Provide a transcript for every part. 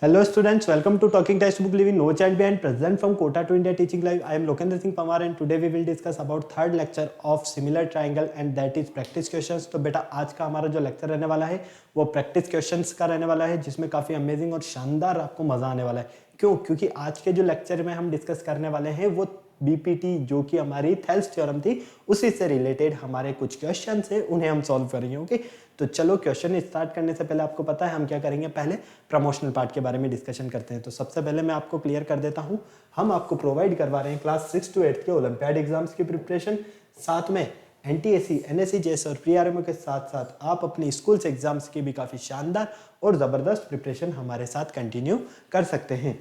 Hello students, welcome to Talking Textbook Living No Child Behind, present from Kota to India Teaching Live. I am Lokendra Singh Pamar and today we will discuss about third lecture of similar triangle and that is practice questions. तो बेटा आज का हमारा जो lecture रहने वाला है वो प्रैक्टिस क्वेश्चंस का रहने वाला है जिसमें काफ़ी अमेजिंग और शानदार आपको मज़ा आने वाला है। क्यों? क्योंकि आज के जो लेक्चर में हम डिस्कस करने वाले हैं वो बीपीटी जो कि हमारी थेल्स थ्योरम थी उसी से रिलेटेड हमारे कुछ क्वेश्चन है उन्हें हम सॉल्व करेंगे। ओके, तो चलो क्वेश्चन स्टार्ट करने से पहले आपको पता है हम क्या करेंगे, पहले प्रमोशनल पार्ट के बारे में डिस्कशन करते हैं। तो सबसे पहले मैं आपको क्लियर कर देता हूं, हम आपको प्रोवाइड करवा रहे हैं क्लास 6 to 8 के ओलंपियाड एग्जाम्स की प्रिपरेशन, साथ में एनटीएससी, एनएससी, जेएस और प्रीआरएमओ के साथ साथ आप अपने स्कूल्स एग्जाम्स की भी काफ़ी शानदार और ज़बरदस्त प्रिपरेशन हमारे साथ कंटिन्यू कर सकते हैं।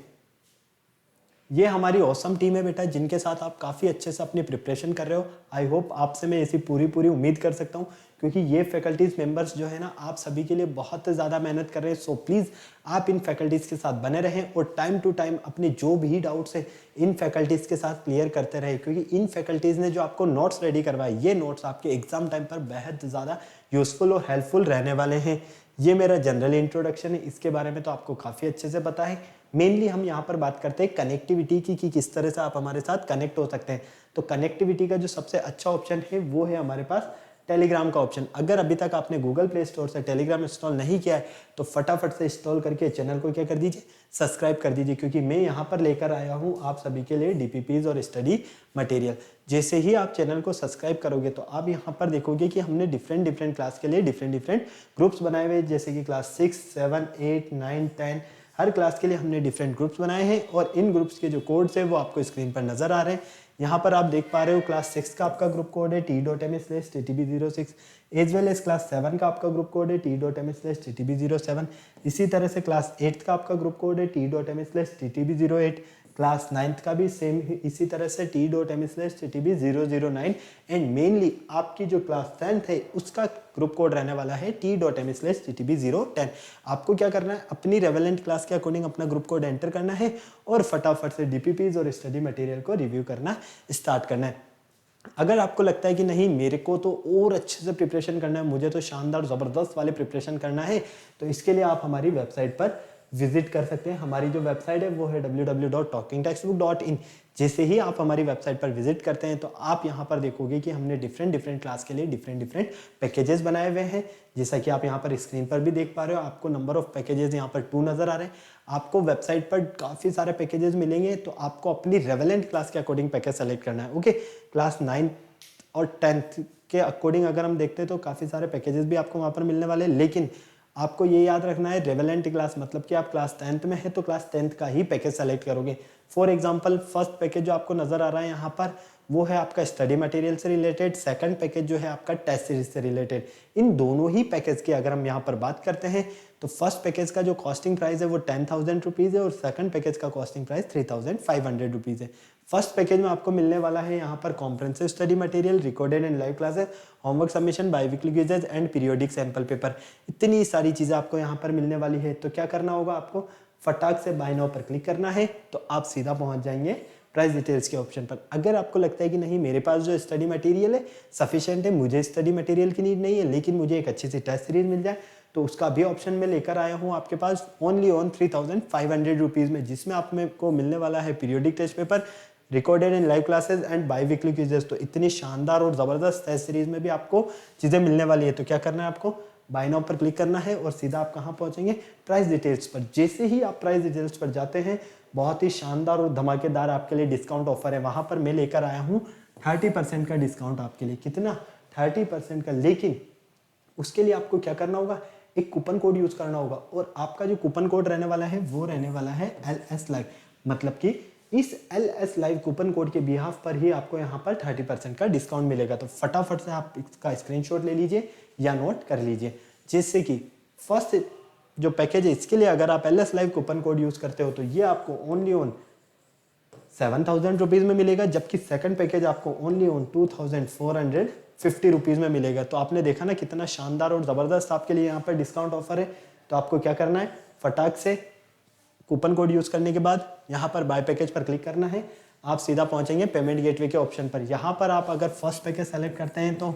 ये हमारी ऑसम टीम है बेटा जिनके साथ आप काफ़ी अच्छे से अपनी प्रिपरेशन कर रहे हो। आई होप आपसे मैं ऐसी पूरी उम्मीद कर सकता हूँ क्योंकि ये फैकल्टीज़ मेंबर्स जो है ना आप सभी के लिए बहुत ज़्यादा मेहनत कर रहे हैं। सो प्लीज़ आप इन फैकल्टीज़ के साथ बने रहें और टाइम टू टाइम अपने जो भी डाउट्स है इन फैकल्टीज़ के साथ क्लियर करते रहे क्योंकि इन फैकल्टीज़ ने जो आपको नोट्स रेडी करवाए ये नोट्स आपके एग्जाम टाइम पर बेहद ज़्यादा यूज़फुल और हेल्पफुल रहने वाले हैं। ये मेरा जनरल इंट्रोडक्शन है, इसके बारे में तो आपको काफ़ी अच्छे से पता है। मेनली हम यहाँ पर बात करते हैं कनेक्टिविटी की कि किस तरह से आप हमारे साथ कनेक्ट हो सकते हैं। तो कनेक्टिविटी का जो सबसे अच्छा ऑप्शन है वो है हमारे पास टेलीग्राम का ऑप्शन। अगर अभी तक आपने गूगल प्ले स्टोर से टेलीग्राम इंस्टॉल नहीं किया है तो फटाफट से इंस्टॉल करके चैनल को क्या कर दीजिए, सब्सक्राइब कर दीजिए क्योंकि मैं यहाँ पर लेकर आया हूँ आप सभी के लिए डीपीपीज और स्टडी मटेरियल। जैसे ही आप चैनल को सब्सक्राइब करोगे तो आप यहाँ पर देखोगे कि हमने डिफरेंट क्लास के लिए डिफरेंट ग्रुप्स बनाए हुए, जैसे कि क्लास 6, 7, 8, 9, 10 हर क्लास के लिए हमने डिफरेंट ग्रुप्स बनाए हैं और इन ग्रुप्स के जो कोड्स है वो आपको स्क्रीन पर नजर आ रहे हैं। यहाँ पर आप देख पा रहे हो क्लास 6 का आपका ग्रुप कोड है t.m/ttb06, as well as class 7 का आपका ग्रुप कोड है t.m/ttb07। इसी तरह से क्लास 8 का आपका ग्रुप कोड है t.m/ttb08, क्लास 9th का भी सेम इसी तरह से t.m/ttb009 एंड मेनली आपकी जो क्लास 10th है उसका ग्रुप कोड रहने वाला है t.m/ttb010। आपको क्या करना है, अपनी रेवेलेंट क्लास के अकॉर्डिंग अपना ग्रुप कोड एंटर करना है और फटाफट से डीपीपीज और स्टडी मटेरियल को रिव्यू करना स्टार्ट करना है। अगर आपको लगता है कि नहीं मेरे को तो और अच्छे से प्रिपरेशन करना है, मुझे तो शानदार ज़बरदस्त वाले प्रिपरेशन करना है, तो इसके लिए आप हमारी वेबसाइट पर विजिट कर सकते हैं। हमारी जो वेबसाइट है वो है www.talkingtextbook.in। जैसे ही आप हमारी वेबसाइट पर विजिट करते हैं तो आप यहाँ पर देखोगे कि हमने डिफरेंट क्लास के लिए डिफरेंट पैकेजेस बनाए हुए हैं। जैसा कि आप यहाँ पर स्क्रीन पर भी देख पा रहे हो, आपको नंबर ऑफ पैकेजेस यहाँ पर 2 नजर आ रहे हैं। आपको वेबसाइट पर काफ़ी सारे पैकेजेस मिलेंगे तो आपको अपनी रेवेलेंट क्लास के अकॉर्डिंग पैकेज सेलेक्ट करना है। ओके, क्लास 9 और 10th के अकॉर्डिंग अगर हम देखते हैं तो काफ़ी सारे पैकेजेस भी आपको वहाँ पर मिलने वाले हैं, लेकिन आपको ये याद रखना है रेवेलेंट क्लास मतलब कि आप क्लास 10th में है तो क्लास 10th का ही पैकेज सेलेक्ट करोगे। फॉर एग्जांपल फर्स्ट पैकेज जो आपको नजर आ रहा है यहाँ पर वो है आपका स्टडी मटेरियल से रिलेटेड, सेकंड पैकेज जो है आपका टेस्ट सीरीज से रिलेटेड। इन दोनों ही पैकेज की अगर हम यहाँ पर बात करते हैं तो फर्स्ट पैकेज का जो कॉस्टिंग प्राइस है वो 10,000 रुपीज़ है और सेकंड पैकेज का कॉस्टिंग प्राइस 3,500 रुपीज़ है। फर्स्ट पैकेज में आपको मिलने वाला है यहाँ पर comprehensive study material, recorded and live classes, homework submission, biweekly quizzes and periodic sample paper. इतनी सारी चीज़ें आपको यहाँ पर मिलने वाली है। तो क्या करना होगा, आपको फटाक से बाय नाउ पर क्लिक करना है तो आप सीधा पहुँच जाएंगे प्राइस डिटेल्स के ऑप्शन पर। अगर आपको लगता है कि नहीं मेरे पास जो स्टडी मटेरियल है सफिशिएंट है, मुझे स्टडी मटेरियल की नीड नहीं है लेकिन मुझे एक अच्छी सी टेस्ट सीरीज मिल जाए, तो उसका भी ऑप्शन मैं लेकर आया हूँ आपके पास ओनली ऑन 3,500 रुपीज़ में, जिसमें आप में को मिलने वाला है periodic test paper, recorded and live classes and biweekly quizzes. तो इतनी शानदार और ज़बरदस्त टेस्ट सीरीज में भी आपको चीज़ें मिलने वाली है। तो क्या करना है, आपको बाय नाउ पर क्लिक करना है और सीधा आप कहाँ पहुँचेंगे, प्राइस डिटेल्स पर। जैसे ही आप प्राइस डिटेल्स पर जाते हैं बहुत ही शानदार और धमाकेदार आपके लिए डिस्काउंट ऑफर है। वहाँ पर मैं लेकर आया हूँ 30% का डिस्काउंट आपके लिए। कितना? 30% का। लेकिन उसके लिए आपको क्या करना होगा, एक कूपन कोड यूज करना होगा और आपका जो कूपन कोड रहने वाला है वो रहने वाला है LS लाइव। मतलब कि इस LS लाइव कूपन कोड के बिहाफ पर ही आपको यहाँ पर 30% का डिस्काउंट मिलेगा। तो फटाफट से आप इसका स्क्रीनशॉट ले लीजिए या नोट कर लीजिए। जैसे कि फर्स्ट जो पैकेज है इसके लिए अगर आप LS live coupon code use करते हो तो ये आपको ओनली ऑन 7,000 रुपीज़ में मिलेगा, जबकि सेकंड पैकेज आपको ओनली ऑन 2,450 रुपीज़ में मिलेगा। तो आपने देखा ना कितना शानदार और ज़बरदस्त आपके लिए यहाँ पर डिस्काउंट ऑफर है। तो आपको क्या करना है, फटाक से कूपन कोड यूज़ करने के बाद यहाँ पर बाय पैकेज पर क्लिक करना है, आप सीधा पहुँचेंगे पेमेंट गेटवे के ऑप्शन पर। यहाँ पर आप अगर फर्स्ट पैकेज सेलेक्ट करते हैं तो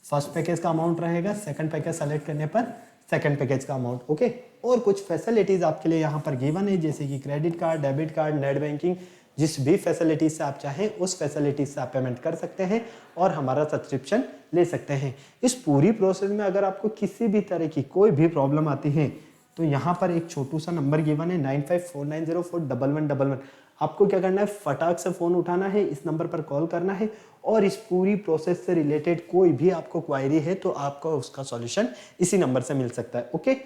फर्स्ट पैकेज का अमाउंट रहेगा, सेकंड पैकेज सेलेक्ट करने पर सेकंड पैकेज का अमाउंट, ओके। और कुछ फैसिलिटीज आपके लिए यहाँ पर गिवन है, जैसे कि credit card, debit card, net banking, जिस भी फैसिलिटीज से आप चाहें उस फैसिलिटीज से आप पेमेंट कर सकते हैं और हमारा सब्सक्रिप्शन ले सकते हैं। इस पूरी प्रोसेस में अगर आपको किसी भी तरह की कोई भी प्रॉब्लम आती है तो यहाँ पर एक छोटू सा नंबर गिवन है 9549041111। आपको क्या करना है, फटाक से फ़ोन उठाना है, इस नंबर पर कॉल करना है और इस पूरी प्रोसेस से रिलेटेड कोई भी आपको क्वायरी है तो आपको उसका सॉल्यूशन इसी नंबर से मिल सकता है, ओके।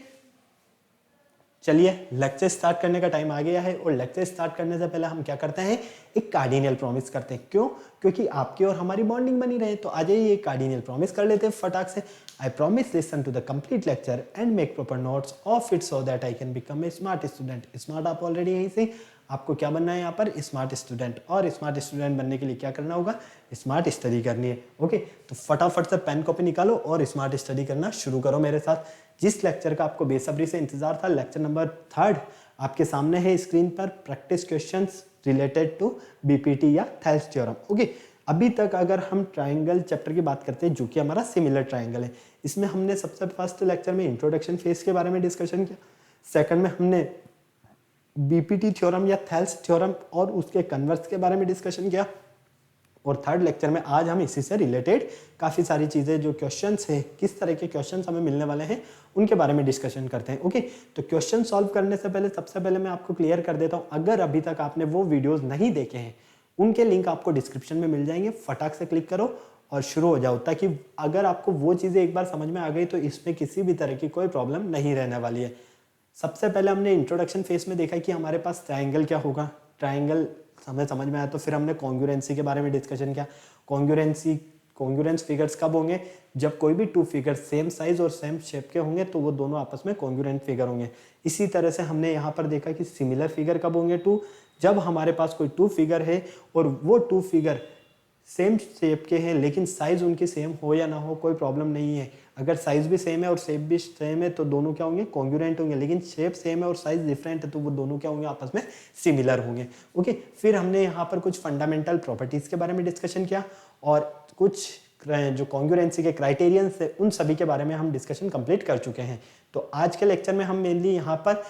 चलिए लेक्चर स्टार्ट करने का टाइम आ गया है और लेक्चर स्टार्ट करने से पहले हम क्या करते हैं, एक कार्डिनल प्रॉमिस करते हैं। क्यों? क्योंकि आपकी और हमारी बॉन्डिंग बनी रहे। तो आ जाइए एक कार्डिनल प्रॉमिस कर लेते हैं फटाक से। I promise listen to the complete lecture and make proper notes of it so that I can become a smart student. Smart आप ऑलरेडी यहीं से, आपको क्या बनना है यहाँ पर, स्मार्ट स्टूडेंट। और स्मार्ट स्टूडेंट बनने के लिए क्या करना होगा, स्मार्ट स्टडी करनी है, ओके। तो फटाफट से पेन कॉपी निकालो और स्मार्ट स्टडी करना शुरू करो मेरे साथ। जिस लेक्चर का आपको बेसब्री से इंतजार था, लेक्चर नंबर 3 आपके सामने है स्क्रीन पर, practice questions related to BPT या थेल्स थ्योरम, ओके। अभी तक अगर हम ट्राइंगल चैप्टर की बात करते हैं जो कि हमारा सिमिलर ट्राइंगल है, इसमें हमने सबसे फर्स्ट लेक्चर में इंट्रोडक्शन फेज के बारे में डिस्कशन किया, सेकंड में हमने बीपीटी थ्योरम या थेल्स थ्योरम और उसके कन्वर्स के बारे में डिस्कशन किया, और थर्ड लेक्चर में आज हम इसी से रिलेटेड काफ़ी सारी चीज़ें जो क्वेश्चंस है, किस तरह के क्वेश्चंस हमें मिलने वाले हैं उनके बारे में डिस्कशन करते हैं, ओके। तो क्वेश्चन सॉल्व करने से पहले सबसे पहले मैं आपको क्लियर कर देता हूं, अगर अभी तक आपने वो वीडियोस नहीं देखे हैं उनके लिंक आपको डिस्क्रिप्शन में मिल जाएंगे, फटाक से क्लिक करो और शुरू हो जाओ, ताकि अगर आपको वो चीज़ें एक बार समझ में आ गई तो इसमें किसी भी तरह की कोई प्रॉब्लम नहीं रहने वाली है। सबसे पहले हमने इंट्रोडक्शन फेज में देखा कि हमारे पास ट्राइंगल क्या होगा, ट्राइंगल हमें समझ में आया, तो फिर हमने कॉन्ग्रुएंसी के बारे में डिस्कशन किया। कॉन्ग्रुएंस फिगर्स कब होंगे, जब कोई भी टू फिगर सेम साइज और सेम शेप के होंगे तो वो दोनों आपस में कॉन्ग्रुएंट फिगर होंगे। इसी तरह से हमने यहाँ पर देखा कि सिमिलर फिगर कब होंगे टू, जब हमारे पास कोई टू फिगर है और वो टू फिगर सेम शेप के हैं लेकिन साइज उनकी सेम हो या ना हो कोई प्रॉब्लम नहीं है। अगर साइज भी सेम है और शेप भी सेम है तो दोनों क्या होंगे, कॉन्ग्रुएंट होंगे। लेकिन शेप सेम है और साइज डिफरेंट है तो वो दोनों क्या होंगे, आपस में सिमिलर होंगे, ओके। फिर हमने यहाँ पर कुछ फंडामेंटल प्रॉपर्टीज के बारे में डिस्कशन किया और कुछ जो कॉन्ग्रुएंसी के क्राइटेरियंस है उन सभी के बारे में हम डिस्कशन कंप्लीट कर चुके हैं। तो आज के लेक्चर में हम मेनली यहाँ पर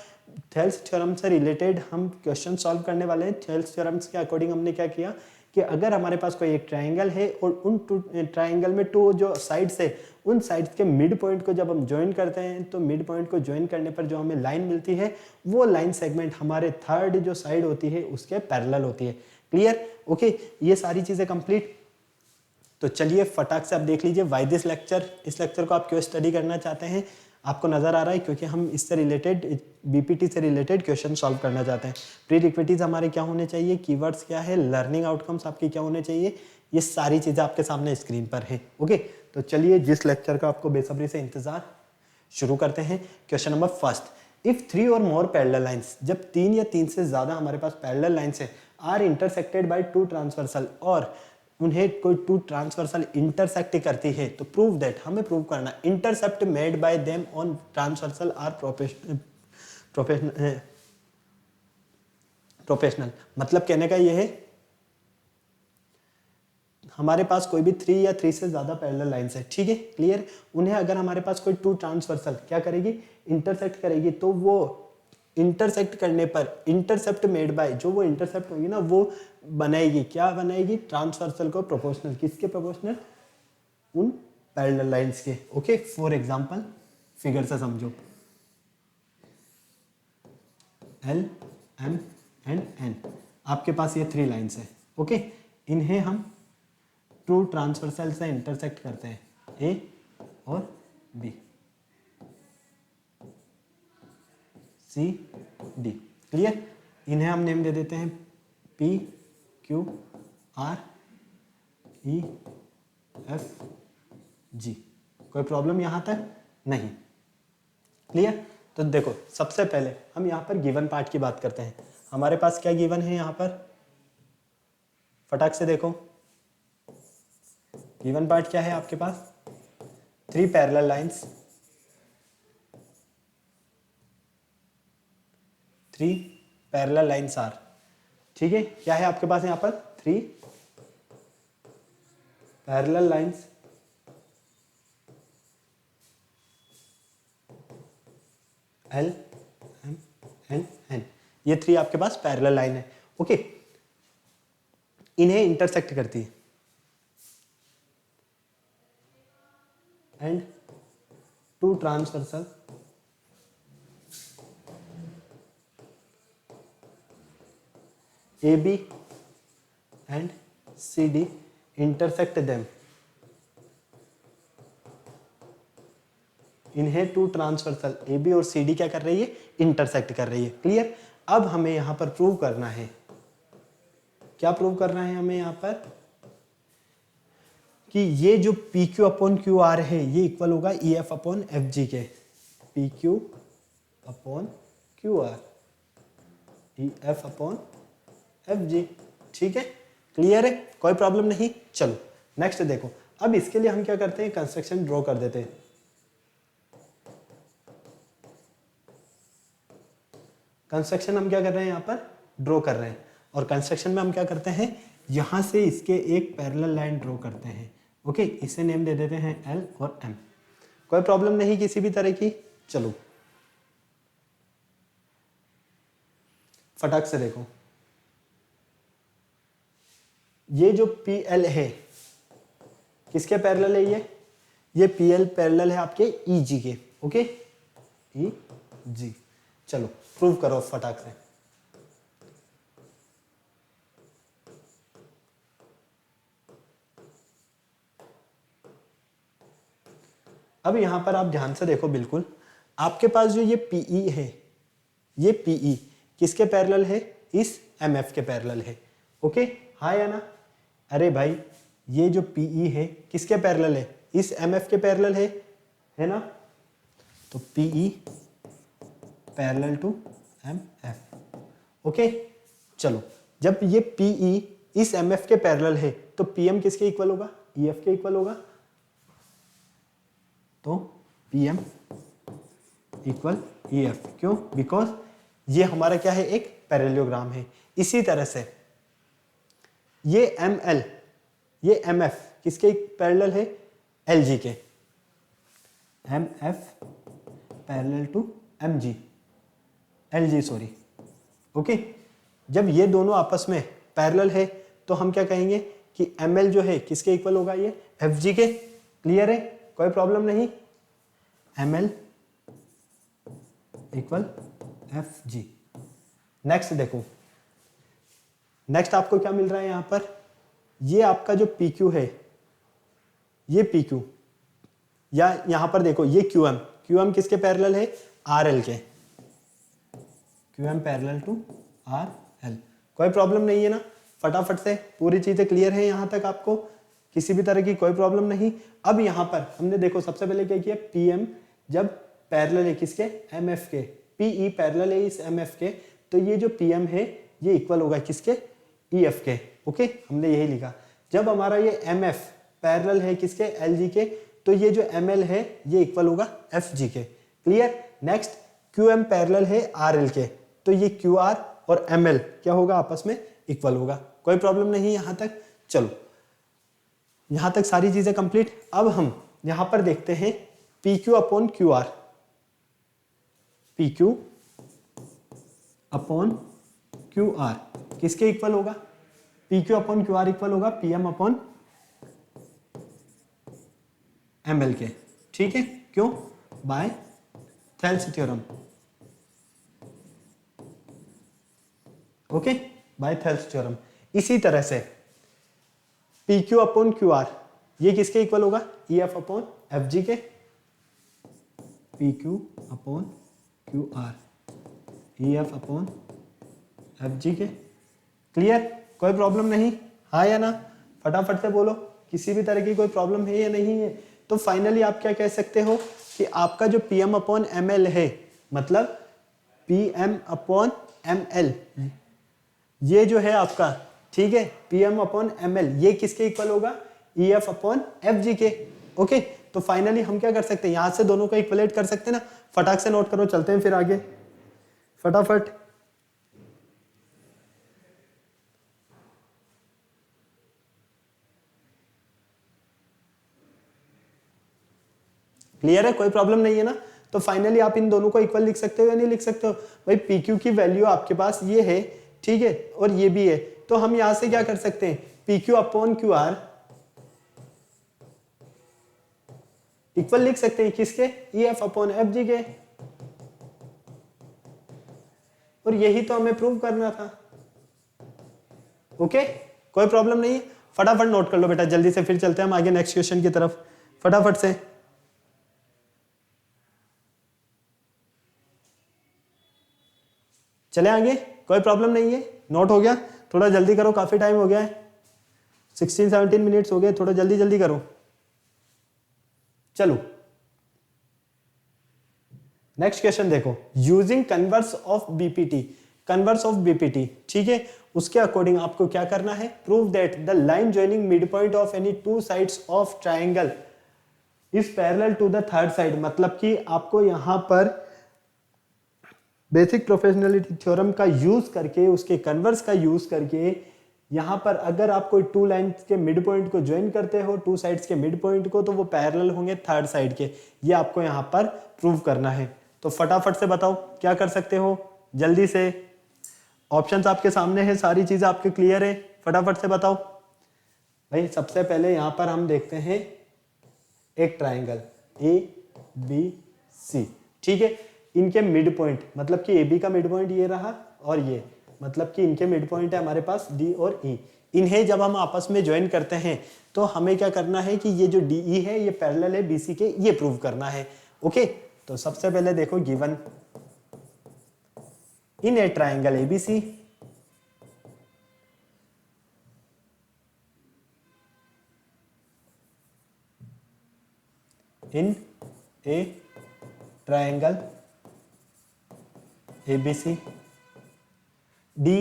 थेल्स थ्योरम से रिलेटेड हम क्वेश्चन सॉल्व करने वाले हैं। थेल्स थ्योरम्स के अकॉर्डिंग हमने क्या किया कि अगर हमारे पास कोई एक ट्राइंगल है और उन ट्राइंगल में टू जो साइड्स है उन साइड्स के मिड पॉइंट को जब हम ज्वाइन करते हैं तो मिड पॉइंट को ज्वाइन करने पर जो हमें लाइन मिलती है वो लाइन सेगमेंट हमारे थर्ड जो साइड होती है उसके पैरेलल होती है। Clear, okay. ये सारी चीज़ें कंप्लीट। तो चलिए फटाक से आप देख लीजिए वाई दिस लेक्चर। इस लेक्चर को आप क्यों स्टडी करना चाहते हैं, आपको नजर आ रहा है, क्योंकि हम इससे रिलेटेड बीपीटी से रिलेटेड क्वेश्चन सॉल्व करना चाहते हैं। प्री रिक्विटीज हमारे क्या होने चाहिए, कीवर्ड्स क्या है, लर्निंग आउटकम्स आपके क्या होने चाहिए, ये सारी चीज़ें आपके सामने स्क्रीन पर है, ओके। तो चलिए जिस लेक्चर का आपको बेसब्री से इंतजार, शुरू करते हैं। क्वेश्चन नंबर फर्स्ट, इफ 3 और मोर पैरेलल लाइंस, जब 3 या 3 से ज़्यादा हमारे पास पैरेलल लाइंस है, आर इंटरसेक्टेड बाय 2 ट्रांसवर्सल, और उन्हें कोई 2 ट्रांसवर्सल इंटरसेक्ट करती है, तो प्रूव दैट, हमें प्रूव करना, intercept made by them on transversal are proportional. मतलब कहने का ये है, हमारे पास कोई भी 3 या 3 से ज्यादा पैरेलल लाइंस है, ठीक है, क्लियर। उन्हें अगर हमारे पास कोई 2 ट्रांसवर्सल क्या करेगी, इंटरसेक्ट करेगी, तो वो इंटरसेक्ट करने पर इंटरसेप्ट मेड बाय, जो वो इंटरसेप्ट होगी ना वो बनाएगी, क्या बनाएगी, ट्रांसवर्सल को प्रोपोर्शनल, किसके प्रोपोर्शनल, उन पैरेलल लाइंस के, ओके। फॉर एग्जांपल फिगर से समझो, एल एम एंड एन, आपके पास ये 3 लाइंस है, ओके। इन्हें हम 2 ट्रांसवर्सल से इंटरसेक्ट करते हैं, ए और बी, सी डी, क्लियर। इन्हें हम नेम दे देते हैं P Q R E F G. कोई प्रॉब्लम यहां तक नहीं, क्लियर। तो देखो सबसे पहले हम यहां पर गिवन पार्ट की बात करते हैं। हमारे पास क्या गिवन है यहां पर, फटाक से देखो गिवन पार्ट क्या है आपके पास, 3 parallel lines, 3 parallel lines are, ठीक है। क्या है आपके पास यहां पर, 3 parallel lines L M N N, ये 3 आपके पास पैरेलल लाइन है। ओके, इन्हें इंटरसेक्ट करती है and 2 transversal AB and CD intersect them. इन्हें 2 ट्रांसवर्सल AB और CD क्या कर रही है, इंटरसेक्ट कर रही है। क्लियर। अब हमें यहां पर प्रूव करना है, क्या प्रूव करना है हमें यहां पर, कि ये जो PQ अपॉन QR है ये इक्वल होगा EF अपॉन FG के। PQ upon QR, EF upon FG। ठीक है, क्लियर है, कोई प्रॉब्लम नहीं। चलो नेक्स्ट देखो, अब इसके लिए हम क्या करते हैं, कंस्ट्रक्शन ड्रॉ कर देते हैं। कंस्ट्रक्शन हम क्या कर रहे हैं, यहाँ पर ड्रॉ कर रहे हैं, और कंस्ट्रक्शन में हम क्या करते हैं, यहां से इसके एक पैरेलल लाइन ड्रॉ करते हैं। ओके, इसे नेम दे देते हैं L और M। कोई प्रॉब्लम नहीं किसी भी तरह की। चलो फटाक से देखो, ये जो PL है किसके पैरेलल है, ये PL पैरेलल है आपके EG के। Okay, EG। चलो प्रूव करो फटाक से। अब यहां पर आप ध्यान से देखो, बिल्कुल आपके पास जो ये PE है, ये PE किसके पैरेलल है, इस MF के पैरेलल है। ओके, हाँ या ना। अरे भाई, ये जो PE है किसके पैरेलल है, इस MF के पैरेलल है ना। तो PE parallel to MF। Okay, चलो जब ये PE इस MF के पैरेलल है तो PM किसके इक्वल होगा, EF के इक्वल होगा। तो PM इक्वल EF, क्यों, बिकॉज ये हमारा क्या है, एक पैरेललोग्राम है। इसी तरह से ये ML, ये MF किसके पैरेलल है, LG के। MF parallel to MG, LG sorry. Okay, जब ये दोनों आपस में पैरेलल है तो हम क्या कहेंगे कि ML जो है किसके इक्वल होगा, ये FG के। क्लियर है, कोई प्रॉब्लम नहीं। ML equal FG। नेक्स्ट देखो, नेक्स्ट आपको क्या मिल रहा है यहां पर, ये आपका जो PQ है, ये PQ, या यहां पर देखो ये QM किसके पैरेलल है, RL के। QM parallel to RL। कोई प्रॉब्लम नहीं है ना, फटाफट से पूरी चीजें क्लियर है यहां तक, आपको किसी भी तरह की कोई प्रॉब्लम नहीं। अब यहां पर हमने देखो सबसे पहले क्या किया, PM जब पैरेलल है किसके, MF के, PE पैरेलल है इस MF के, तो ये जो PM है ये इक्वल होगा किसके, EF के। ओके, हमने यही लिखा। जब हमारा ये MF पैरेलल है किसके, LG के, तो ये जो ML है ये इक्वल होगा FG के। क्लियर। नेक्स्ट QM पैरेलल है RL के, तो ये QR और ML क्या होगा, आपस में इक्वल होगा। कोई प्रॉब्लम नहीं यहां तक। चलो यहां तक सारी चीजें कंप्लीट। अब हम यहां पर देखते हैं PQ upon QR, PQ upon QR किसके इक्वल होगा, PQ अपॉन QR इक्वल होगा PM अपॉन ML के। ठीक है, क्यों, by Thales theorem. Okay, by Thales theorem. इसी तरह से PQ अपॉन QR ये किसके इक्वल होगा, EF अपॉन FG के। PQ upon QR, EF upon FG के। क्लियर, कोई प्रॉब्लम नहीं, हाँ या ना, फटाफट से बोलो किसी भी तरह की कोई प्रॉब्लम है या नहीं है। तो फाइनली आप क्या कह सकते हो कि आपका जो PM अपॉन ML है, मतलब PM अपॉन ML ये जो है आपका, ठीक है, PM अपॉन ML ये किसके इक्वल होगा, EF अपॉन FG के। ओके, तो फाइनली हम क्या कर सकते हैं, यहां से दोनों को इक्वलेट कर सकते हैं ना। फटाक से नोट करो, चलते हैं फिर आगे फटाफट। क्लियर है, कोई प्रॉब्लम नहीं है ना। तो फाइनली आप इन दोनों को इक्वल लिख सकते हो या नहीं लिख सकते हो? भाई पी क्यू की वैल्यू आपके पास ये है, ठीक है, और ये भी है, तो हम यहां से क्या कर सकते हैं, P Q upon Q R equal लिख सकते हैं किसके, E F upon F G के। और यही तो हमें प्रूव करना था। ओके, कोई प्रॉब्लम नहीं है, फटाफट नोट कर लो बेटा जल्दी से, फिर चलते हैं हम आगे नेक्स्ट क्वेश्चन की तरफ फटाफट से। चले आगे, कोई प्रॉब्लम नहीं है, नोट हो गया, थोड़ा जल्दी करो, काफी टाइम हो गया है, 16-17 मिनट्स हो गए, थोड़ा जल्दी जल्दी करो। चलो नेक्स्ट क्वेश्चन देखो, using converse of BPT, converse of BPT, ठीक है, उसके अकॉर्डिंग आपको क्या करना है, prove that the line joining mid point of any two sides of triangle is parallel to the third side. मतलब कि आपको यहां पर बेसिक प्रोफेशनलिटी थ्योरम का यूज करके, उसके कन्वर्स का यूज करके, यहां पर अगर आप कोई टू लाइन्स के मिड पॉइंट को ज्वाइन करते हो, टू साइड्स के मिड पॉइंट को, तो वो पैरेलल होंगे थर्ड साइड के। ये आपको यहां पर प्रूव करना है। तो फटाफट से बताओ क्या कर सकते हो, जल्दी से, ऑप्शंस आपके सामने है, सारी चीजें आपके क्लियर है, फटाफट से बताओ। भाई सबसे पहले यहां पर हम देखते हैं एक ट्राइंगल ए बी सी, ठीक है, इनके मिड पॉइंट, मतलब कि ए बी का मिड पॉइंट ये रहा, और ये मतलब कि इनके मिड पॉइंट है हमारे पास डी और ई। इन्हें जब हम आपस में ज्वाइन करते हैं तो हमें क्या करना है कि ये जो डी ई है ये पैरेलल है बीसी के, ये प्रूव करना है। ओके, तो सबसे पहले देखो, given in a triangle ABC in a triangle ABC D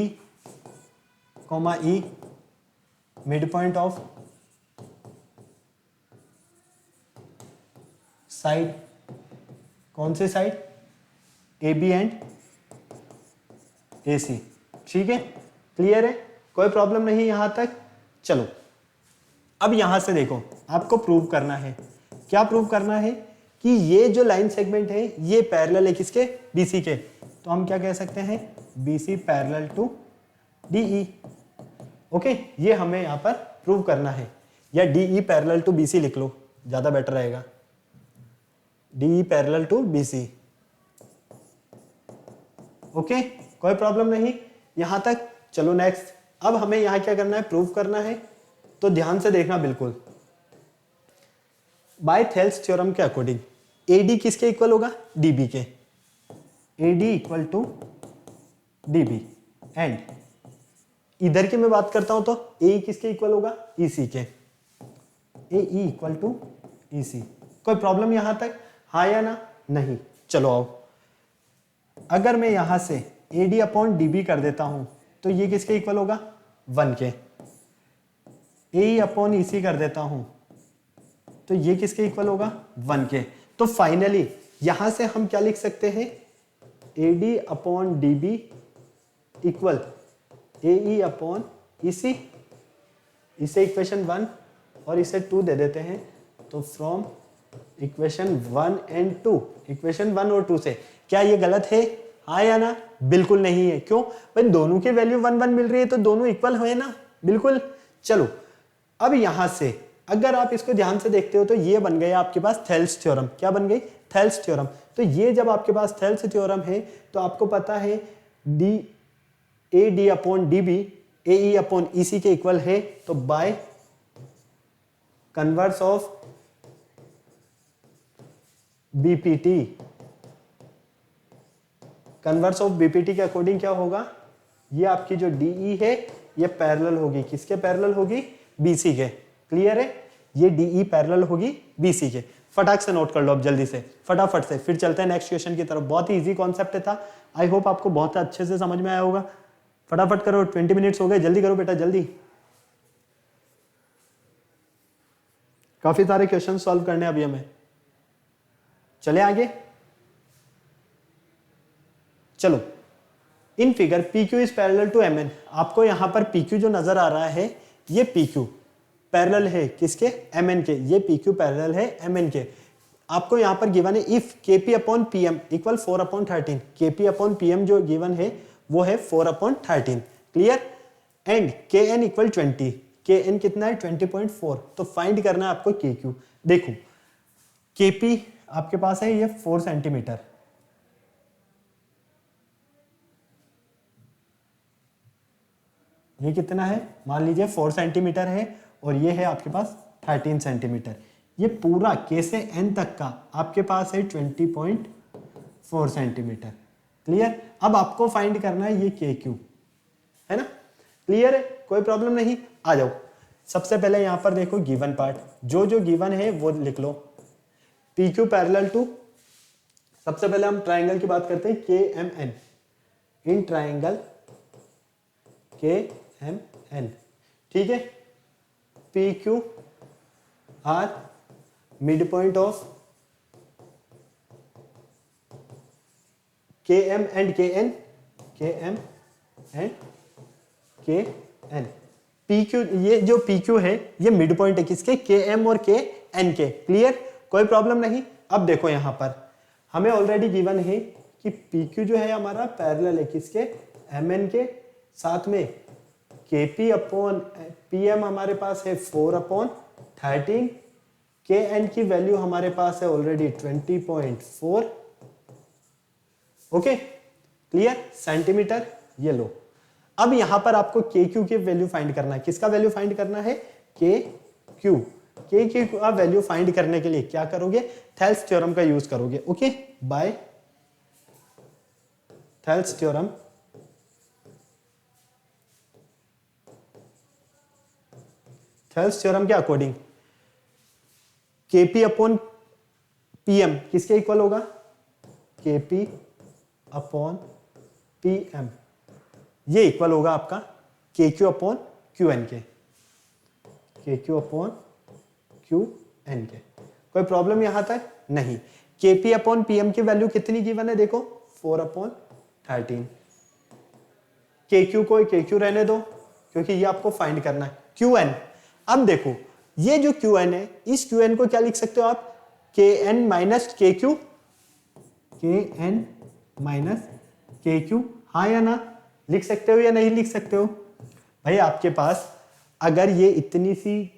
comma E mid point of side, कौन से side, A B and A C, ठीक है, क्लियर है, कोई प्रॉब्लम नहीं यहां तक। चलो अब यहां से देखो, आपको प्रूव करना है, क्या प्रूव करना है कि ये जो लाइन सेगमेंट है ये पैरेलल है किसके, बीसी के। तो हम क्या कह सकते हैं, BC parallel to DE. Okay, ये हमें यहां पर प्रूव करना है, या डीई पैरेलल टू बीसी लिख लो, ज्यादा बेटर रहेगा, DE parallel to BC. Okay, कोई प्रॉब्लम नहीं यहां तक। चलो नेक्स्ट, अब हमें यहां क्या करना है, प्रूव करना है, तो ध्यान से देखना बिल्कुल। बाय थेल्स थ्योरम के अकॉर्डिंग एडी किसके इक्वल होगा, डीबी के, AD equal to DB, and इधर की मैं बात करता हूं तो ए किसके इक्वल होगा, ईसी के, ए इक्वल टू ईसी। कोई प्रॉब्लम यहां तक, हाँ या ना, नहीं। चलो आओ, अगर मैं यहां से एडी अपॉन डीबी कर देता हूं तो ये किसके इक्वल होगा, 1 के। ए अपॉन ईसी कर देता हूं तो ये किसके इक्वल होगा, 1 के। तो फाइनली यहां से हम क्या लिख सकते हैं, एडी अपॉन डीबी इक्वल ए अपॉन ईसी, इसे इक्वेशन 1 और इसे 2 दे देते हैं। तो फ्रॉम इक्वेशन 1 एंड 2, इक्वेशन 1 और 2 से, क्या ये गलत है, हाँ या ना, बिल्कुल नहीं है। क्यों भाई, दोनों की वैल्यू 1 1 मिल रही है तो दोनों इक्वल हुए ना, बिल्कुल। चलो अब यहां से अगर आप इसको ध्यान से देखते हो तो ये बन गया आपके पास थेल्स थ्योरम। क्या बन गई, थेल्स थ्योरम। तो ये जब आपके पास थेल्स थ्योरम है तो आपको पता है D A D upon D B A E upon E C के इक्वल है। तो by converse of BPT, converse of BPT के अकॉर्डिंग क्या होगा, ये आपकी जो डीई है ये पैरेलल होगी किसके, पैरेलल होगी बीसी के। क्लियर है, ये डीई पैरेलल होगी बीसी के। फटाक से नोट कर लो अब जल्दी से, फटाफट से, फिर चलते हैं नेक्स्ट क्वेश्चन की तरफ। बहुत ही इजी कॉन्सेप्ट था, आई होप आपको बहुत अच्छे से समझ में आया होगा। फटाफट करो, 20 मिनट्स हो गए, जल्दी करो बेटा जल्दी, काफी सारे क्वेश्चन सॉल्व करने अभी हमें। चले आगे, चलो in figure PQ is parallel to MN। आपको यहां पर PQ जो नजर आ रहा है ये PQ पैरेलल है किसके, MN के। ये PQ पैरेलल है MN के। आपको यहाँ पर गिवन है if Kp upon Pm equal 4/13, Kp upon Pm जो गिवन है वो है 4/13, clear, and Kn equal 20, Kn कितना है 20.4, तो फाइंड करना है आपको Kq। देखो Kp आपके पास है ये 4 सेंटीमीटर, ये कितना है मान लीजिए 4 सेंटीमीटर है, और ये है आपके पास 13 सेंटीमीटर। ये पूरा K से N तक का आपके पास है 20.4 सेंटीमीटर, क्लियर। अब आपको फाइंड करना है ये KQ, है ना, क्लियर है, कोई प्रॉब्लम नहीं। आ जाओ, सबसे पहले यहां पर देखो गिवन पार्ट, जो गिवन है वो लिख लो। PQ पैरेलल टू, सबसे पहले हम ट्राइंगल की बात करते हैं KMN, इन ट्राइंगल KMN, ठीक है। PQ are mid point of KM and KN, KM and KN। PQ, ये जो PQ है ये मिड पॉइंट है किसके, KM और KN के, क्लियर, कोई प्रॉब्लम नहीं। अब देखो यहां पर हमें ऑलरेडी गिवन है कि PQ जो है हमारा पैरेलल है किसके, MN के, साथ में Kp अपॉन Pm हमारे पास है 4/13, Kn की वैल्यू हमारे पास है ऑलरेडी 20.4, ओके, क्लियर, सेंटीमीटर, ये लो। अब यहां पर आपको KQ की वैल्यू फाइंड करना है, किसका वैल्यू फाइंड करना है, KQ का वैल्यू फाइंड करने के लिए क्या करोगे, थेल्स थ्योरम का यूज करोगे, okay, by Thales theorem. Thales theorem के अकॉर्डिंग Kp अपॉन Pm किसके इक्वल होगा, Kp अपॉन Pm, ये इक्वल होगा आपका KQ अपॉन Qn के, KQ अपॉन Qn के। कोई प्रॉब्लम यहां तक नहीं। Kp अपॉन Pm की वैल्यू कितनी गिवन है, देखो 4/13, KQ को KQ रहने दो क्योंकि ये आपको फाइंड करना है। Qn, अब देखो ये जो Qn है, इस Qn को क्या लिख सकते हो आप, Kn minus KQ, Kn minus KQ, हाँ या ना, लिख सकते हो या नहीं लिख सकते हो भाई। आपके पास अगर ये इतनी सी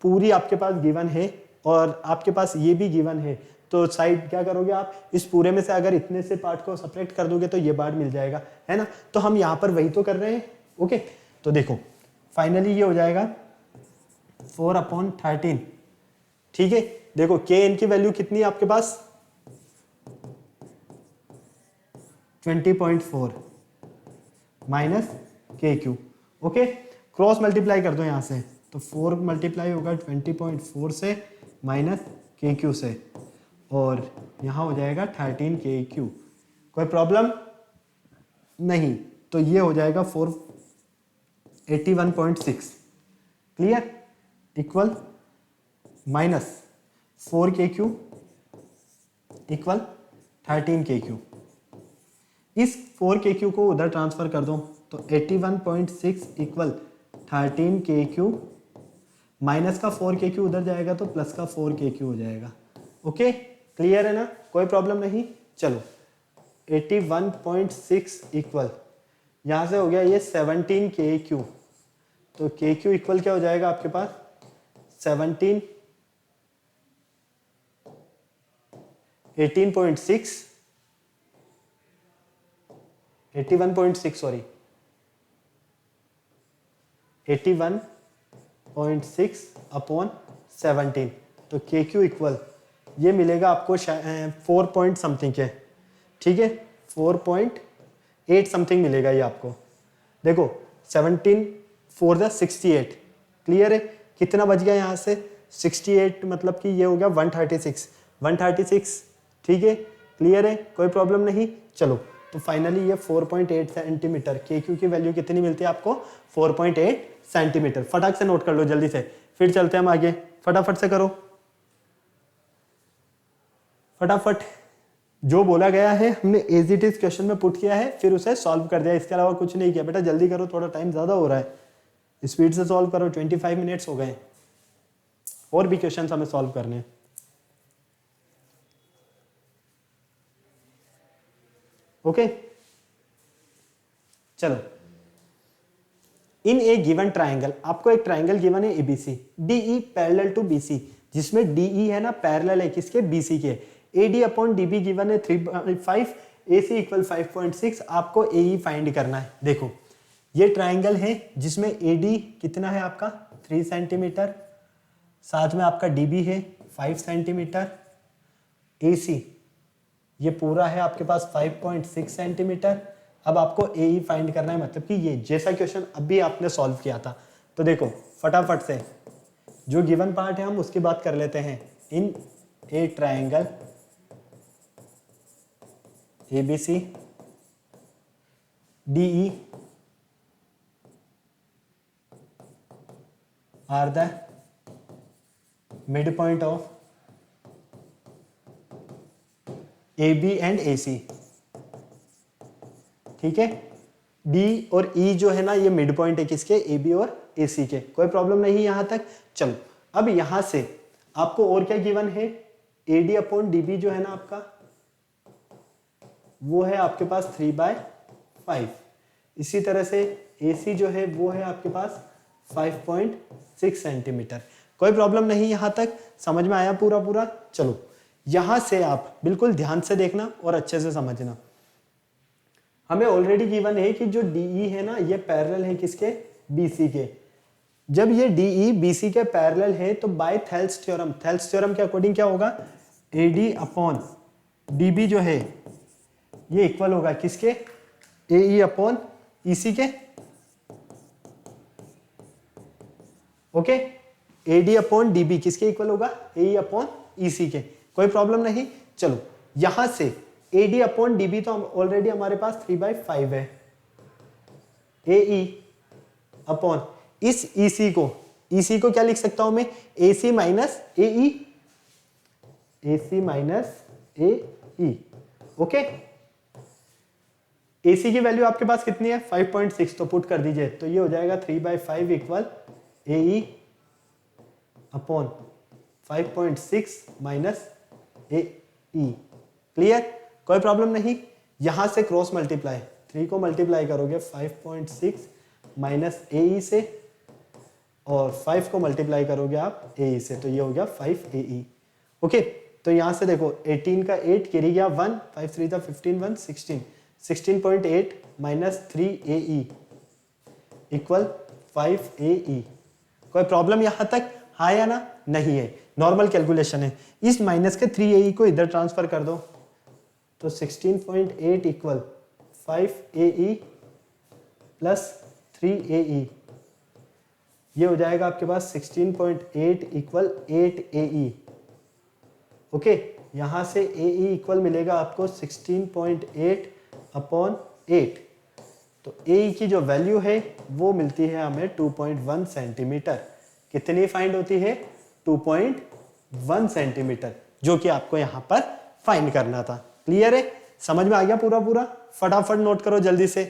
पूरी आपके पास गिवन है और आपके पास ये भी गिवन है, तो साइड क्या करोगे आप, इस पूरे में से अगर इतने से पार्ट को सेपरेट कर दोगे तो ये पार्ट मिल जाएगा, है ना। तो हम यहाँ पर वही तो कर रहे हैं, ओके। तो देखो फाइनली ये हो जाएगा 4/13, ठीक है। देखो Kn की वैल्यू कितनी है आपके पास, 20.4 minus KQ, okay, cross multiply कर दो यहां से, तो 4 मल्टीप्लाई होगा 20.4 से माइनस KQ से, और यहां हो जाएगा 13 KQ। कोई प्रॉब्लम नहीं, तो ये हो जाएगा 481.6, clear, equal minus 4 KQ equal 13 KQ। इस 4 KQ को उधर ट्रांसफर कर दो, तो 81.6 इक्वल 13 KQ, माइनस का 4 KQ उधर जाएगा तो प्लस का 4 KQ हो जाएगा, ओके, क्लियर है ना, कोई प्रॉब्लम नहीं। चलो 81.6 इक्वल यहां से हो गया ये 17 KQ, तो KQ इक्वल क्या हो जाएगा आपके पास 17, 18.6, 81.6 सॉरी 81.6 अपॉन 17, तो KQ इक्वल ये मिलेगा आपको 4 पॉइंट समथिंग के, ठीक है, 4.8 समथिंग मिलेगा ये आपको। देखो 17 4 द 68, क्लियर है, कितना बच गया यहाँ से 68, मतलब कि ये हो गया 136, ठीक है, क्लियर है, कोई प्रॉब्लम नहीं। चलो तो फाइनली ये 4.8 सेंटीमीटर, KQ की वैल्यू कितनी मिलती है आपको 4.8 सेंटीमीटर। फटाक से नोट कर लो जल्दी से, फिर चलते हैं हम आगे, फटाफट से करो, फटाफट। जो बोला गया है हमने एज इट इज क्वेश्चन में पुट किया है, फिर उसे सॉल्व कर दिया, इसके अलावा कुछ नहीं किया। बेटा जल्दी करो, थोड़ा टाइम ज्यादा हो रहा है, स्पीड से सॉल्व करो, 25 मिनट्स हो गए, और भी क्वेश्चन हमें सॉल्व करने हैं। ओके चलो, इन ए गिवन ट्राइंगल, आपको एक ट्राइंगल गिवन है ABC, DE parallel to BC, जिसमें डीई है ना पैरेलल है किसके, बीसी के। एडी अपॉन डीबी गिवन है 3.5, एसी इक्वल 5.6, आपको एई फाइंड करना है। देखो ये ट्राइंगल है जिसमें एडी कितना है आपका 3 सेंटीमीटर, साथ में आपका डीबी है 5 सेंटीमीटर, एसी ये पूरा है आपके पास 5.6 सेंटीमीटर। अब आपको एई फाइंड करना है, मतलब कि ये जैसा क्वेश्चन अभी आपने सॉल्व किया था। तो देखो फटाफट से जो गिवन पार्ट है हम उसकी बात कर लेते हैं। In a triangle ABC DE are the mid point of A B and A C, ठीक है। डी और ई जो है ना ये मिड पॉइंट है किसके, ए बी और ए सी के। कोई प्रॉब्लम नहीं यहां तक। चलो अब यहां से आपको और क्या गिवन है, A D upon D B जो है ना आपका वो है आपके पास 3/5। इसी तरह से ए सी जो है वो है आपके पास 5.6 सेंटीमीटर। कोई प्रॉब्लम नहीं यहां तक, समझ में आया पूरा पूरा। चलो यहां से आप बिल्कुल ध्यान से देखना और अच्छे से समझना। हमें ऑलरेडी गिवन है कि जो डीई है ना ये पैरेलल है किसके, बीसी के। जब ये डीई बीसी के पैरेलल है तो by Thales theorem, Thales theorem के अकॉर्डिंग क्या होगा, एडी अपॉन डीबी जो है ये इक्वल होगा किसके, एई अपॉन ईसी के। ओके, एडी अपॉन डीबी किसके इक्वल होगा, एई अपॉन ईसी के। कोई प्रॉब्लम नहीं। चलो यहां से एडी अपॉन डीबी तो ऑलरेडी हमारे पास 3/5 है, एई अपॉन इस ईसी को क्या लिख सकता हूं मैं, एसी माइनस एई, एसी माइनस एई। ओके, एसी की वैल्यू आपके पास कितनी है 5.6, तो पुट कर दीजिए तो ये हो जाएगा 3/5 इक्वल एई अपॉन 5.6 माइनस एई। क्लियर, कोई प्रॉब्लम नहीं। यहां से क्रॉस मल्टीप्लाई, 3 को मल्टीप्लाई करोगे 5.6 माइनस एई से और 5 को मल्टीप्लाई करोगे आप एई से, तो ये हो गया 5 एई। ओके, तो यहां से देखो 18 का 8 गिरी गया 1, 5 3 था 15, 1 16, 16.8 माइनस 3 एई इक्वल 5 एई। कोई प्रॉब्लम यहां तक, हाँ या ना, नहीं है, नॉर्मल कैलकुलेशन है। इस माइनस के 3 एई को इधर ट्रांसफर कर दो तो 16.8 इक्वल 5 एई प्लस 3 एई, ये हो जाएगा आपके पास 16.8 इक्वल 8 एई। ओके, यहां से एई इक्वल मिलेगा आपको 16.8 अपॉन 8, तो एई की जो वैल्यू है वो मिलती है हमें 2.1 सेंटीमीटर। कितनी फाइंड होती है, 2.1 सेंटीमीटर, जो कि आपको यहां पर फाइंड करना था। क्लियर है, समझ में आ गया पूरा पूरा। फटाफट नोट करो जल्दी से,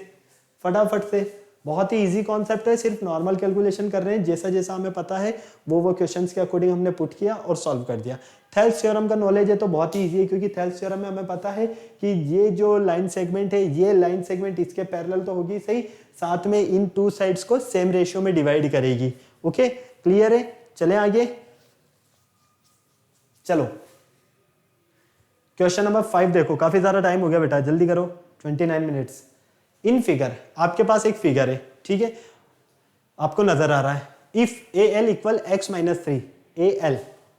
फटाफट से। बहुत ही इजी कॉन्सेप्ट है, सिर्फ नॉर्मल कैलकुलेशन कर रहे हैं, जैसा जैसा हमें पता है वो क्वेश्चंस के अकॉर्डिंग हमने पुट किया और सॉल्व कर दिया। थेल्स थ्योरम का नॉलेज है तो बहुत ही इजी है, क्योंकि थेल्स थ्योरम में हमें पता है कि ये जो लाइन सेगमेंट है, ये लाइन सेगमेंट इसके पैरेलल तो होगी सही, साथ में इन टू साइड्स को सेम रेशियो में डिवाइड करेगी। ओके, क्लियर है, चले आगे। चलो क्वेश्चन नंबर 5 देखो, काफी ज्यादा टाइम हो गया बेटा, जल्दी करो, 29 मिनट्स। इन फिगर, आपके पास एक फिगर है, ठीक है, आपको नजर आ रहा है, if A L equal x minus 3, A L,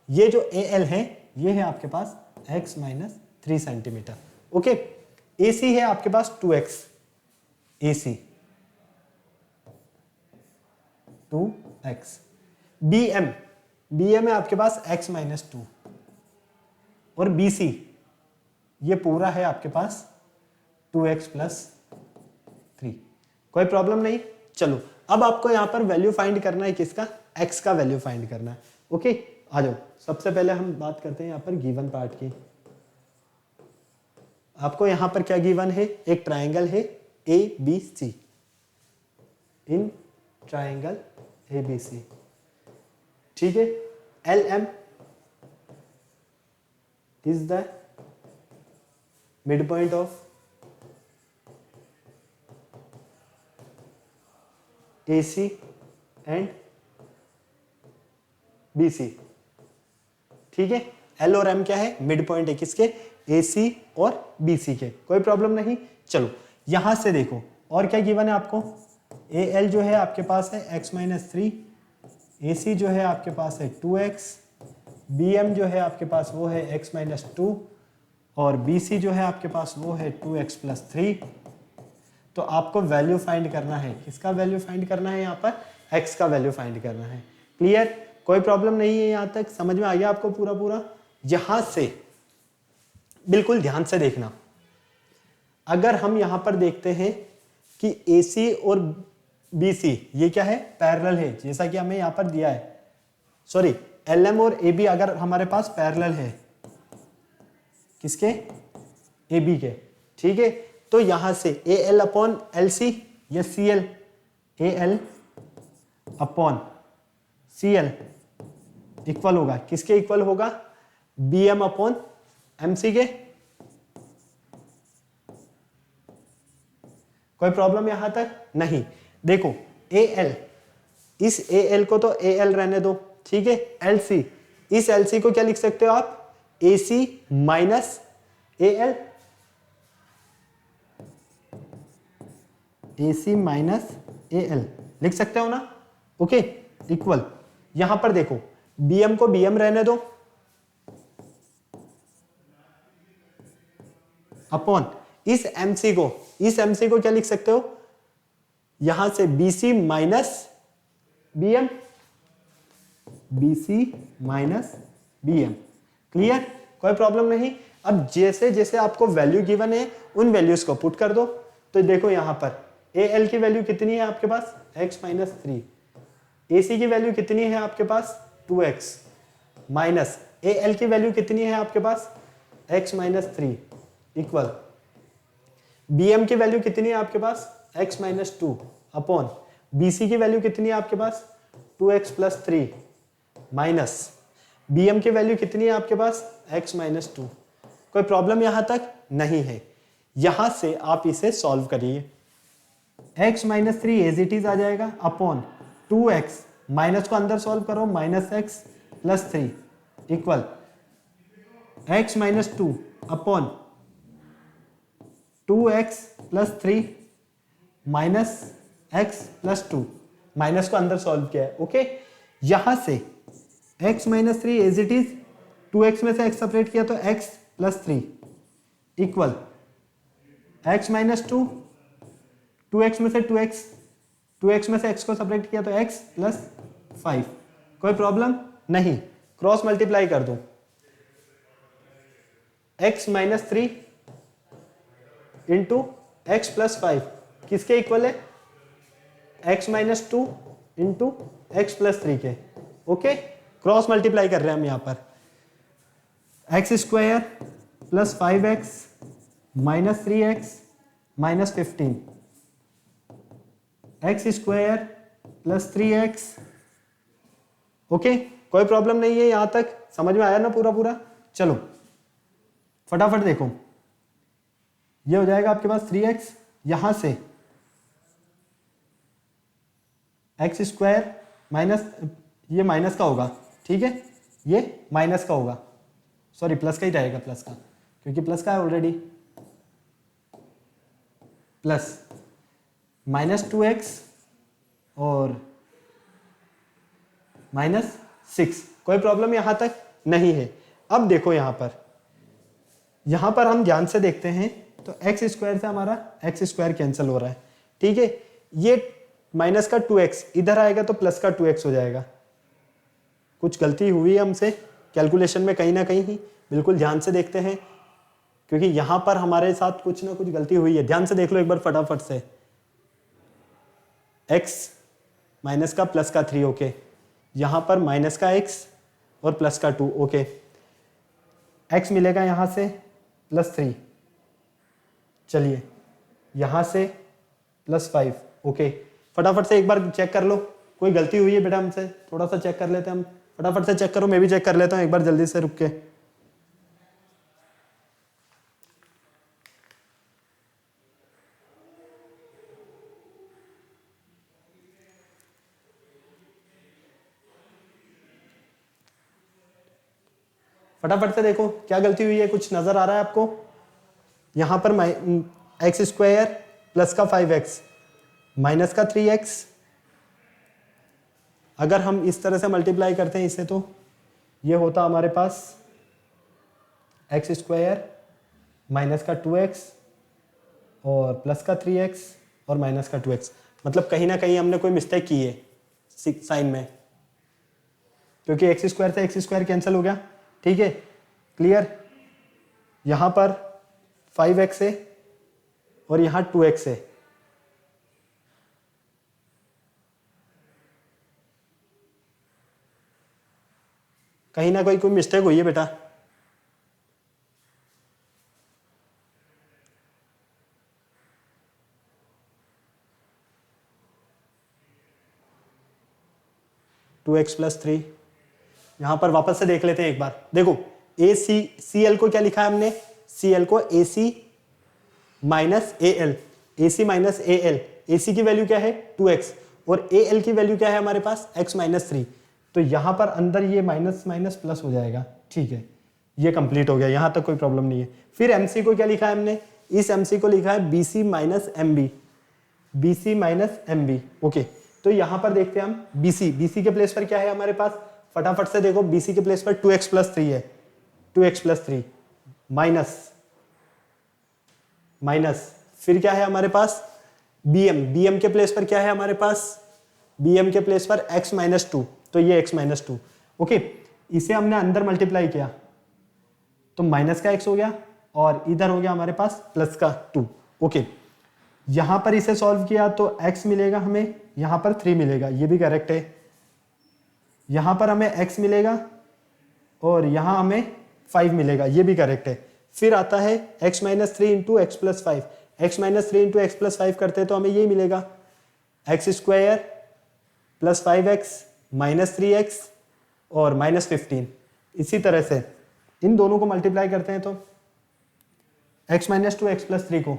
ये जो ए एल है ये है आपके पास एक्स माइनस 3 सेंटीमीटर। ओके, ए सी है आपके पास 2x, ए सी 2x, बी एम है आपके पास x माइनस 2, और बी सी ये पूरा है आपके पास 2x प्लस 3। कोई प्रॉब्लम नहीं। चलो अब आपको यहां पर वैल्यू फाइंड करना है, किसका, x का वैल्यू फाइंड करना है। ओके, आ जाओ, सबसे पहले हम बात करते हैं यहां पर गिवन पार्ट की। आपको यहां पर क्या गिवन है, एक ट्राइंगल है A B C, in triangle A B C, ठीक है, L M is the mid point of AC and BC। ठीक है, L और M क्या है, मिड पॉइंट है किसके, AC और BC के। कोई प्रॉब्लम नहीं। चलो यहां से देखो और क्या गिवन है आपको, AL जो है आपके पास है x-3, AC जो है आपके पास है 2x, BM जो है आपके पास वो है x-2 और BC जो है आपके पास वो है 2x+3। तो आपको वैल्यू फाइंड करना है, किसका वैल्यू फाइंड करना है, यहाँ पर x का वैल्यू फाइंड करना है। क्लियर, कोई प्रॉब्लम नहीं है, यहाँ तक समझ में आ गया आपको पूरा पूरा। यहां से बिल्कुल ध्यान से देखना, अगर हम यहां पर देखते हैं कि AC और BC ये क्या है, पैरेलल है, जैसा कि हमें यहां पर दिया है, सॉरी LM और AB अगर हमारे पास पैरेलल है, किसके, AB के। ठीक है, तो यहां से AL अपॉन LC या CL, AL upon CL equal होगा, किसके इक्वल होगा, BM अपॉन MC के। कोई प्रॉब्लम यहां तक नहीं। देखो AL, इस AL को तो AL रहने दो, ठीक है, LC, इस LC को क्या लिख सकते हो आप, AC minus AL, AC minus AL लिख सकते हो ना, ओके, इक्वल। यहां पर देखो BM को BM रहने दो, अपॉन इस MC को क्या लिख सकते हो, यहां से BC minus BM, BC minus BM। Clear, कोई प्रॉब्लम नहीं। अब जैसे जैसे आपको वैल्यू गिवन है उन वैल्यूज को पुट कर दो। तो देखो यहां पर AL की वैल्यू कितनी है आपके पास, x-3, AC की वैल्यू कितनी है आपके पास 2x, माइनस AL की वैल्यू कितनी है आपके पास x-3 इक्वल, BM की वैल्यू कितनी है आपके पास x-2 अपॉन BC की वैल्यू कितनी है आपके पास 2x+3 माइनस BM की वैल्यू कितनी है आपके पास x-2। कोई प्रॉब्लम यहां तक नहीं है। यहां से आप इसे सॉल्व करिए, x-3 एज इट इज आ जाएगा अपॉन 2x, माइनस को अंदर सॉल्व करो, -x+3 equal x-2 upon 2x+3 minus x+2, minus को अंदर सॉल्व किया है, ओके। यहां से x-3 as it is, 2x में से x सेपरेट किया तो x+3 इक्वल x-2, 2x में से 2x में से x को सेपरेट किया तो x+5। कोई प्रॉब्लम नहीं, क्रॉस मल्टीप्लाई कर दो, x-3 इंटू x+5 किसके इक्वल है, x-2 इंटू x+3 के, ओके। क्रॉस मल्टीप्लाई कर रहे हैं हम यहां पर, x² + 5x - 3x - 15, x² + 3x, okay. कोई प्रॉब्लम नहीं है, यहां तक समझ में आया ना पूरा पूरा। चलो फटाफट देखो, ये हो जाएगा आपके पास 3x, यहां से x² माइनस, ये माइनस का होगा, ठीक है, ये माइनस का होगा, सॉरी प्लस का ही रहेगा, प्लस का, क्योंकि प्लस का है ऑलरेडी, प्लस -2x और -6। कोई प्रॉब्लम यहां तक नहीं है। अब देखो यहां पर हम ध्यान से देखते हैं तो x² से हमारा x² कैंसिल हो रहा है, ठीक है। ये माइनस का 2x इधर आएगा तो प्लस का 2x हो जाएगा। कुछ गलती हुई है हमसे कैलकुलेशन में कहीं ना कहीं ही, बिल्कुल ध्यान से देखते हैं, क्योंकि यहां पर हमारे साथ कुछ ना कुछ गलती हुई है। ध्यान से देख लो एक बार फटाफट से, x माइनस का प्लस का 3, ओके, यहां पर माइनस का x और प्लस का 2, ओके, x मिलेगा यहां से +3, चलिए यहां से +5, ओके। फटाफट से एक बार चेक कर लो, कोई गलती हुई है बेटा हमसे, थोड़ा सा चेक कर लेते हैं हम, फटाफट से चेक करो, मैं भी चेक कर लेता हूं एक बार जल्दी से रुक के। फटाफट से देखो क्या गलती हुई है, कुछ नजर आ रहा है आपको? यहां पर एक्स स्क्वायर प्लस का 5x माइनस का 3x, अगर हम इस तरह से मल्टीप्लाई करते हैं इसे तो ये होता हमारे पास एक्स स्क्वायर माइनस का 2x और प्लस का 3x और माइनस का 2x। मतलब कहीं ना कहीं हमने कोई मिस्टेक की है साइन में, क्योंकि एक्स स्क्वायर से एक्स स्क्वायर कैंसिल हो गया। ठीक है, क्लियर? यहां पर 5x है और यहां 2x है। कहीं ना कहीं कोई मिस्टेक हुई है बेटा। टू एक्स प्लस थ्री, यहां पर वापस से देख लेते हैं एक बार। देखो ए सी एल को क्या लिखा है हमने? सी एल को A C minus A L, A C minus A L. A C की वैल्यू क्या है? 2x और ए एल की वैल्यू क्या है हमारे पास? x minus three. तो यहां पर अंदर ये माइनस माइनस प्लस हो जाएगा। ठीक है, ये कंप्लीट हो गया, यहां तक कोई प्रॉब्लम नहीं है। फिर एमसी को क्या लिखा है हमने? इस एमसी को लिखा है BC minus M B, BC minus M B. Okay, तो यहां पर देखते हैं हम बीसी, बीसी के प्लेस पर क्या है हमारे पास? फटाफट से देखो, बीसी के प्लेस पर 2x प्लस थ्री है, 2x plus three minus minus, फिर क्या है हमारे पास? bm, bm के प्लेस पर क्या है हमारे पास? bm के प्लेस पर x माइनस टू, तो ये x माइनस टू। ओके, इसे हमने अंदर मल्टीप्लाई किया तो माइनस का x हो गया और इधर हो गया हमारे पास प्लस का 2। ओके, यहां पर इसे सॉल्व किया तो x मिलेगा हमें, यहां पर 3 मिलेगा, ये भी करेक्ट है। यहां पर हमें x मिलेगा और यहां हमें 5 मिलेगा, ये भी करेक्ट है। फिर आता है x minus three into x plus five, x minus three into x plus five करते हैं तो हमें ये मिलेगा x square plus 5x minus 3x और माइनस 15। इसी तरह से इन दोनों को मल्टीप्लाई करते हैं तो x minus two x plus three को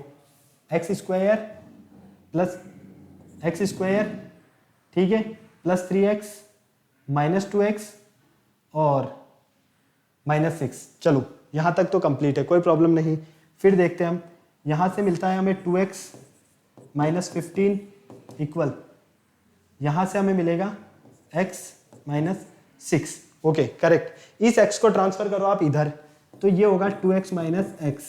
x square plus x square, ठीक है, प्लस 3x माइनस 2x और माइनस 6। चलो यहां तक तो कंप्लीट है, कोई प्रॉब्लम नहीं। फिर देखते हैं हम, यहां से मिलता है हमें 2x माइनस 15 इक्वल, यहां से हमें मिलेगा x माइनस 6। Okay, correct. इस x को ट्रांसफर करो आप इधर तो ये होगा 2x माइनस एक्स।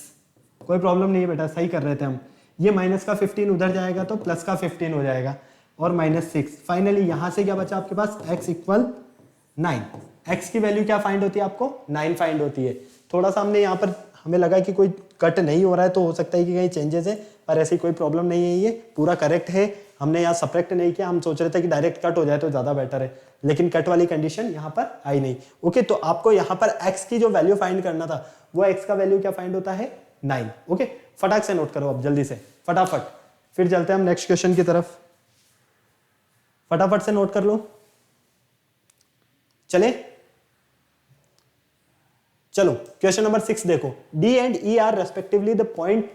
कोई प्रॉब्लम नहीं है बेटा, सही कर रहे थे हम। ये माइनस का 15 उधर जाएगा तो प्लस का 15 हो जाएगा और माइनस 6। फाइनली यहां से क्या बचा आपके पास? x equal 9। x की वैल्यू क्या फाइंड होती है आपको? 9 फाइंड होती है। थोड़ा सा हमने यहाँ पर हमें लगा कि कोई कट नहीं हो रहा है तो हो सकता है कि कहीं चेंजेस है, पर ऐसी कोई प्रॉब्लम नहीं है, ये पूरा करेक्ट है। हमने यहाँ सब्ट्रैक्ट नहीं किया, हम सोच रहे थे कि डायरेक्ट कट हो जाए तो ज़्यादा बेटर है, लेकिन कट वाली कंडीशन यहाँ पर आई नहीं। ओके, तो आपको यहाँ पर x की जो वैल्यू फाइंड करना था वो x का वैल्यू क्या फाइंड होता है? 9। ओके, फटाक से नोट करो अब जल्दी से, फटाफट। फिर चलते हैं हम नेक्स्ट क्वेश्चन की तरफ, फटाफट से नोट कर लो। चले, चलो क्वेश्चन नंबर 6 देखो। D and E are respectively the point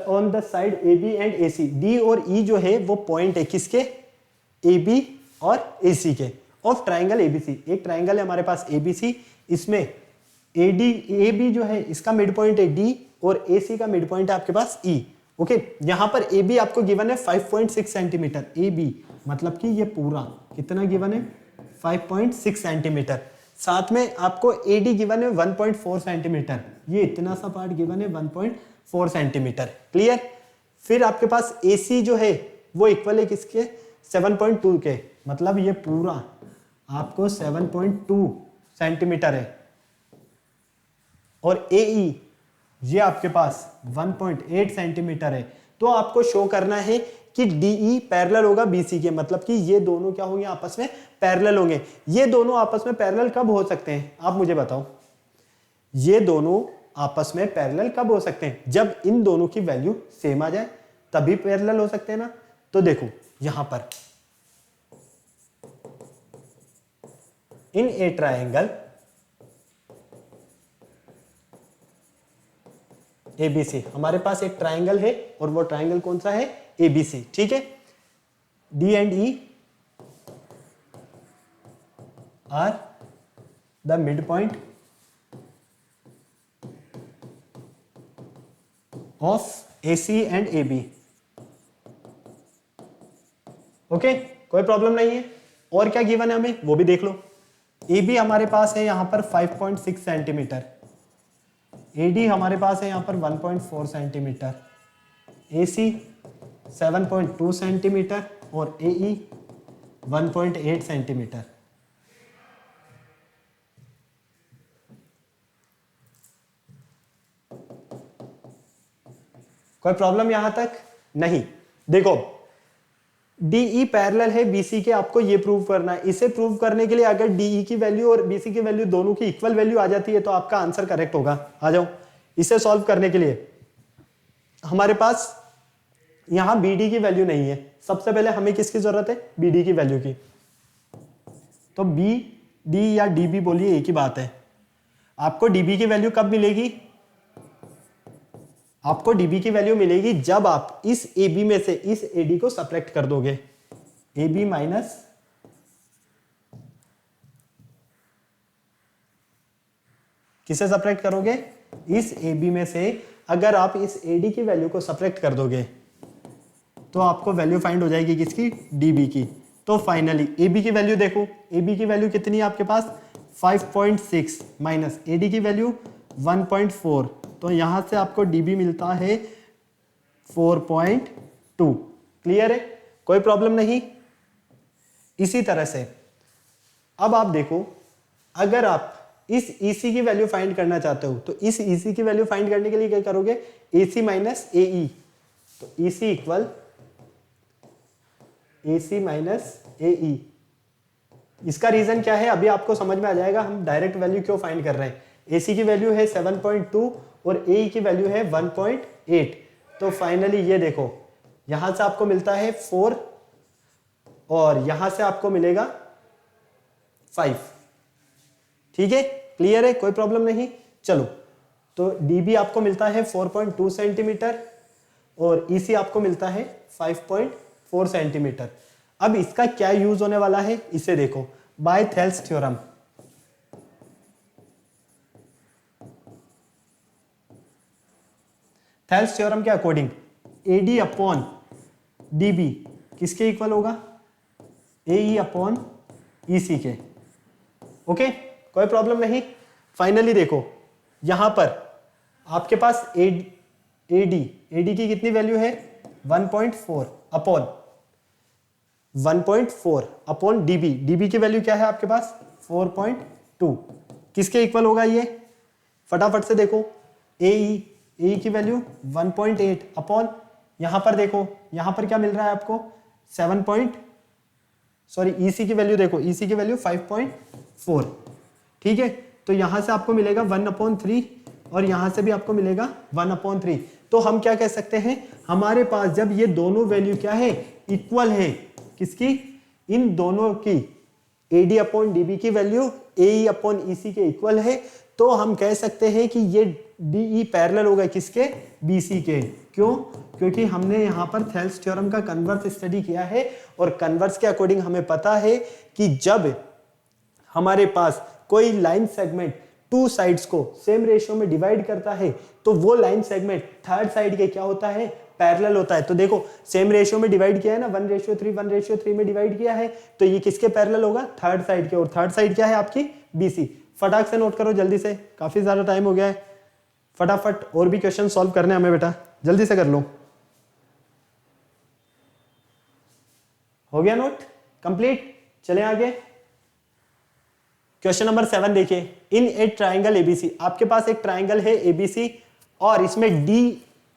on the side AB and AC। D और E जो है वो पॉइंट है किसके? AB और AC के, ऑफ ट्राइंगल ABC। एक ट्राइंगल है हमारे पास ABC, इसमें AB जो है इसका मिड पॉइंट है D और AC का मिड पॉइंट है आपके पास E। ओके, यहां पर AB आपको गिवन है 5.6 सेंटीमीटर। AB मतलब कि ये पूरा कितना गिवन है? 5.6 सेंटीमीटर। साथ में आपको AD गिवन है 1.4 सेंटीमीटर, ये इतना सा पार्ट गिवन है 1.4 सेंटीमीटर। क्लियर? फिर आपके पास AC जो है वो इक्वल है किसके? 7.2 के, मतलब ये पूरा आपको 7.2 सेंटीमीटर है। और AE ये आपके पास 1.8 सेंटीमीटर है। तो आपको शो करना है कि DE पैरेलल होगा BC के, मतलब कि ये दोनों क्या होंगे? आपस में पैरेलल होंगे। ये दोनों आपस में पैरेलल कब हो सकते हैं? आप मुझे बताओ, ये दोनों आपस में पैरेलल कब हो सकते हैं? जब इन दोनों की वैल्यू सेम आ जाए तभी पैरेलल हो सकते हैं ना। तो देखो यहां पर इन ए ट्राइंगल ABC, हमारे पास एक ट्राइंगल है और वो ट्राइंगल कौन सा है? ABC। ठीक है, D and E are the mid point of AC and AB। Okay, कोई प्रॉब्लम नहीं है। और क्या गिवन है हमें वो भी देख लो। AB हमारे पास है यहाँ पर 5.6 सेंटीमीटर, AD हमारे पास है यहाँ पर 1.4 सेंटीमीटर, AC 7.2 सेंटीमीटर और AE 1.8 सेंटीमीटर। कोई प्रॉब्लम यहां तक नहीं। देखो DE पैरेलल है BC के, आपको ये प्रूव करना है। इसे प्रूव करने के लिए अगर DE की वैल्यू और BC की वैल्यू दोनों की इक्वल वैल्यू आ जाती है तो आपका आंसर करेक्ट होगा। आ जाओ, इसे सॉल्व करने के लिए हमारे पास यहां BD की वैल्यू नहीं है। सबसे पहले हमें किसकी जरूरत है? BD की वैल्यू की। तो BD या DB बोलिए एक ही बात है। आपको DB की वैल्यू कब मिलेगी? आपको DB की वैल्यू मिलेगी जब आप इस AB में से इस AD को सब्ट्रैक्ट कर दोगे। AB माइनस किसे सब्ट्रैक्ट करोगे? इस AB में से अगर आप इस AD की वैल्यू को सब्ट्रैक्ट कर दोगे तो आपको वैल्यू फाइंड हो जाएगी किसकी? DB की। तो फाइनली AB की वैल्यू देखो, AB की वैल्यू कितनी है आपके पास? 5.6 माइनस AD की वैल्यू 1.4, तो यहां से आपको DB मिलता है 4.2। क्लियर है? कोई प्रॉब्लम नहीं। इसी तरह से अब आप देखो, अगर आप इस EC की वैल्यू फाइंड करना चाहते हो तो इस EC की वैल्यू फाइंड करने के लिए क्या करोगे? AC minus AE। तो EC equal AC minus AE। इसका रीजन क्या है अभी आपको समझ में आ जाएगा। हम डायरेक्ट वैल्यू क्यों फाइंड कर रहे हैं। AC की वैल्यू है 7.2 और AE की वैल्यू है 1.8। तो फाइनली ये देखो, यहां से आपको मिलता है 4 और यहां से आपको मिलेगा 5। ठीक है, क्लियर है? कोई प्रॉब्लम नहीं। चलो, तो DB आपको मिलता है 4.2 सेंटीमीटर और EC आपको मिलता है 5.4 सेंटीमीटर। अब इसका क्या यूज होने वाला है इसे देखो। By Thales theorem, Thales theorem के अकॉर्डिंग AD अपॉन DB किसके इक्वल होगा? AE अपॉन EC के। ओके, कोई प्रॉब्लम नहीं। फाइनली देखो, यहां पर आपके पास AD की कितनी वैल्यू है? 1.4 अपॉन 1.4 अपॉन DB की वैल्यू क्या है आपके पास? 4.2। किसके इक्वल होगा ये? फटाफट से देखो, AE की वैल्यू 1.8 अपॉन यहां पर देखो, यहां पर क्या मिल रहा है आपको? 7 EC की वैल्यू देखो, EC की वैल्यू 5.4। ठीक है, तो यहां से आपको मिलेगा 1/3 और यहां से भी आपको मिलेगा 1/3। तो हम क्या कह सकते हैं, हमारे पास जब ये दोनों वैल्यू क्या है? इक्वल है। किसकी? इन दोनों की। AD अपॉन DB की वैल्यू AE अपॉन EC के इक्वल है, तो हम कह सकते हैं कि ये DE पैरेलल होगा किसके? BC के। क्यों? क्योंकि हमने यहां पर थेल्स थ्योरम का कन्वर्स स्टडी किया है और कन्वर्स के अकॉर्डिंग हमें पता है कि जब हमारे पास कोई लाइन सेगमेंट टू साइड्स को सेम रेशियो में डिवाइड करता है तो वो लाइन सेगमेंट थर्ड साइड के क्या होता है? पैरेलल होता है। तो देखो, सेम रेशियो में डिवाइड किया है ना, 1:3 में डिवाइड किया है, तो ये किसके पैरेलल होगा? थर्ड साइड के। और थर्ड साइड क्या है आपकी? BC। फटाक से नोट करो जल्दी से, काफी ज्यादा टाइम हो गया है। फटाफट और भी क्वेश्चन सॉल्व करने हमें बेटा, जल्दी से कर लो। हो गया नोट कंप्लीट? चले आगे। क्वेश्चन नंबर 7 देखिए। इन ए ट्राइंगल ABC, आपके पास एक ट्राइंगल है ABC और इसमें D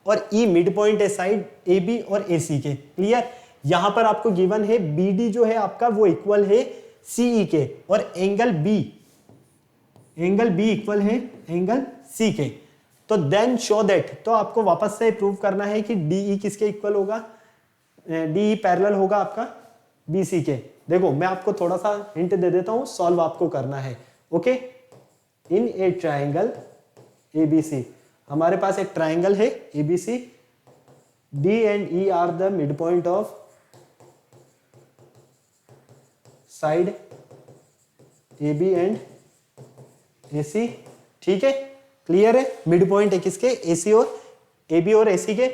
और E मिड पॉइंट है साइड AB और AC के। क्लियर? यहां पर आपको गिवन है BD जो है आपका वो इक्वल है CE के और एंगल B इक्वल है एंगल C के। तो देन शो दैट, तो आपको वापस से प्रूव करना है कि DE किसके इक्वल होगा? DE पैरेलल होगा आपका BC के। देखो, मैं आपको थोड़ा सा हिंट दे देता हूं, सॉल्व आपको करना है। Okay, in a triangle ABC, हमारे पास एक ट्राइंगल है ABC, D and E are the mid point of side AB and AC। ठीक है, क्लियर है? मिड पॉइंट है किसके? AC और ए बी और ए सी के,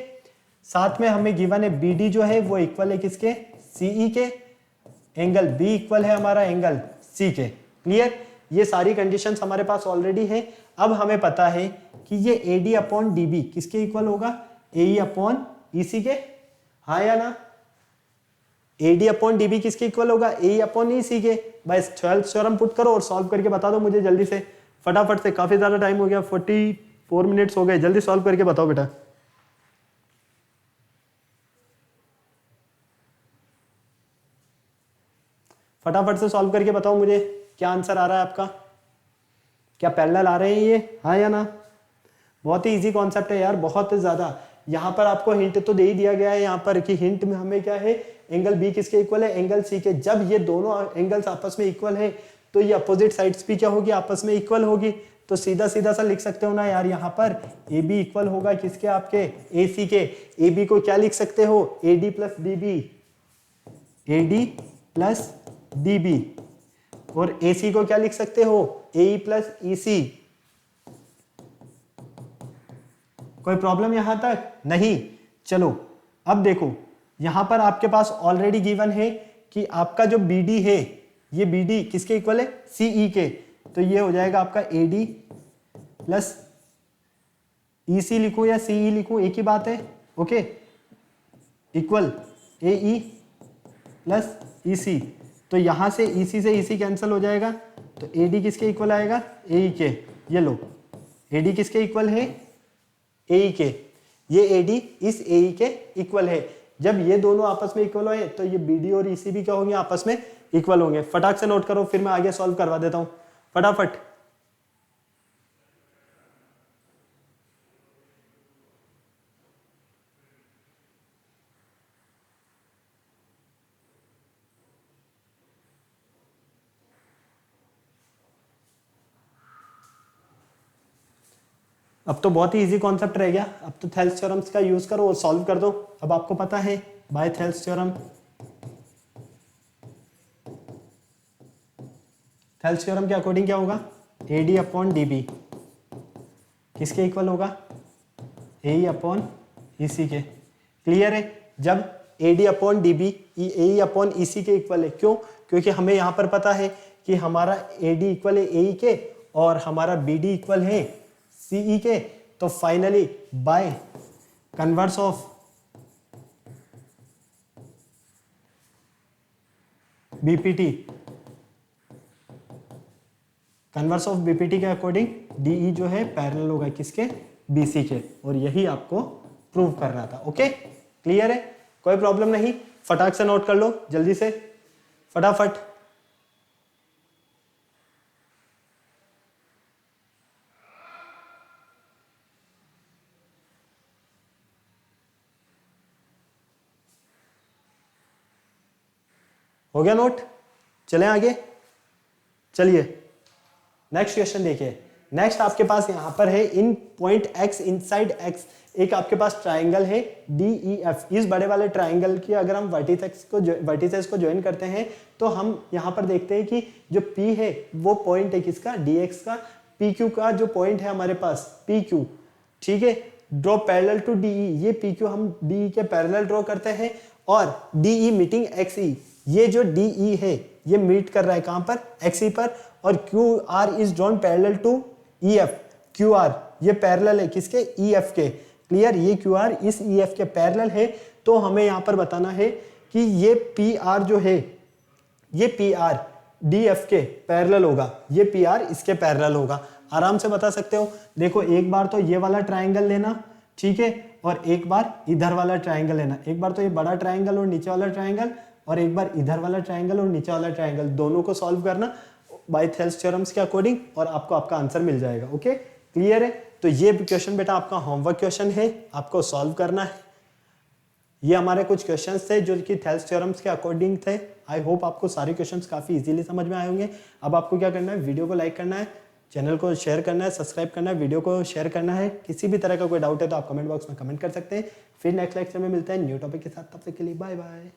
साथ में हमें गिवन है बी डी जो है वो इक्वल है किसके, सीई के, एंगल बी इक्वल है हमारा एंगल सी के। क्लियर, ये सारी कंडीशंस हमारे पास ऑलरेडी है। अब हमें पता है कि ये A D upon D B किसके इक्वल होगा, A E upon E C के, हाँ या ना। A D upon D B किसके इक्वल होगा, A E upon E C के। बस 12th थ्योरम पुट करो और सॉल्व करके बता दो मुझे जल्दी से, फटाफट से, काफी ज्यादा टाइम हो गया, 44 मिनट्स हो गए, जल्दी सॉल्व करके बताओ बेटा। फटाफट से सॉल्व करके बताओ मुझे क्या आंसर आ रहा है आपका, क्या पैरेलल आ रहे हैं ये, हाँ या ना। बहुत ही इजी कॉन्सेप्ट है यार, बहुत ज्यादा। यहाँ पर आपको हिंट तो दे ही दिया गया है यहाँ पर कि हिंट में हमें क्या है, एंगल बी किसके इक्वल है, एंगल सी के। जब ये दोनों एंगल्स आपस में इक्वल है तो ये अपोजिट साइड्स भी क्या होगी, आपस में इक्वल होगी। तो सीधा सीधा सा लिख सकते हो ना यार, यहाँ पर ए बी इक्वल होगा किसके, आपके ए सी के। ए बी को क्या लिख सकते हो, A D plus D B, A D plus D B, और ए सी को क्या लिख सकते हो, ए ई प्लस ई सी। कोई प्रॉब्लम यहां तक नहीं। चलो अब देखो, यहां पर आपके पास ऑलरेडी गिवन है कि आपका जो बी डी है, ये बी डी किसके इक्वल है, सीई के। तो ये हो जाएगा आपका ए डी प्लस ई सी लिखूं या सीई लिखूं, एक ही बात है। ओके, इक्वल ए ई प्लस ई सी। तो यहां से ईसी से ईसी कैंसिल हो जाएगा, तो एडी किसके इक्वल आएगा, ए के। ये लो, एडी किसके इक्वल है, ए के। ये एडी इस ए के इक्वल है। जब ये दोनों आपस में इक्वल होए तो ये बीडी और ईसी भी क्या होंगे, आपस में इक्वल होंगे। फटाक से नोट करो, फिर मैं आगे सॉल्व करवा देता हूं फटाफट। अब तो बहुत ही इजी कॉन्सेप्ट रह गया। अब तो थेल्स थ्योरम्स का यूज करो और सॉल्व कर दो। अब आपको पता है by Thales theorem, Thales theorem के अकॉर्डिंग क्या होगा, A D upon D B किसके इक्वल होगा, A E upon E C के। क्लियर है। जब A D upon D B A E upon E C के इक्वल है, क्यों, क्योंकि हमें यहां पर पता है कि हमारा ए डी इक्वल है ए ई के और हमारा बी डी इक्वल है सीई के। तो finally bye converse of BPT, converse of BPT के अकॉर्डिंग डीई जो है पैरेलल होगा किसके, बीसी के। और यही आपको प्रूव करना था। ओके, क्लियर है, कोई प्रॉब्लम नहीं। फटाक से नोट कर लो जल्दी से, फटाफट। हो गया नोट, चलें आगे। चलिए नेक्स्ट क्वेश्चन देखिए। नेक्स्ट आपके पास यहां पर है इन पॉइंट x इनसाइड x एक आपके पास ट्राइंगल है DEF। इस बड़े वाले ट्राइंगल की अगर हम वर्टिसेस को ज्वाइन करते हैं तो हम यहां पर देखते हैं कि जो P है वो पॉइंट है किसका, DX का। PQ का जो पॉइंट है हमारे पास PQ, ठीक है। ड्रॉ पैरेलल टू DE, ये PQ हम DE के पैरेलल ड्रॉ करते हैं और DE मीटिंग XE, ये जो DE है ये मीट कर रहा है कहां पर, XE पर। और QR is drawn parallel to EF, QR ये पैरेलल है किसके, EF के। क्लियर, ये QR इस EF के पैरेलल है। तो हमें यहां पर बताना है कि ये PR जो है, ये PR DF के पैरेलल होगा, ये PR इसके पैरेलल होगा। आराम से बता सकते हो। देखो एक बार तो ये वाला ट्राइंगल लेना, ठीक है, और एक बार इधर वाला ट्राइंगल लेना। एक बार तो ये बड़ा ट्राइंगल और नीचे वाला ट्राइंगल, और एक बार इधर वाला ट्राइंगल और नीचे वाला ट्राइंगल, दोनों को सॉल्व करना बाय थेल्स थ्योरम्स के अकॉर्डिंग और आपको आपका आंसर मिल जाएगा। ओके, क्लियर है। तो ये क्वेश्चन बेटा आपका होमवर्क क्वेश्चन है, आपको सॉल्व करना है। ये हमारे कुछ क्वेश्चंस थे जो कि थेल्स थ्योरम्स के अकॉर्डिंग थे। आई होप आपको सारे क्वेश्चंस काफी इजीली समझ में आए होंगे। अब आपको क्या करना है, वीडियो को लाइक करना है, चैनल को शेयर करना है, सब्सक्राइब करना है, वीडियो को शेयर करना है। किसी भी तरह का कोई डाउट है तो आप कमेंट बॉक्स में कमेंट कर सकते हैं। फिर नेक्स्ट लेक्चर में मिलते हैं न्यू टॉपिक के साथ। तब तक के लिए बाय बाय।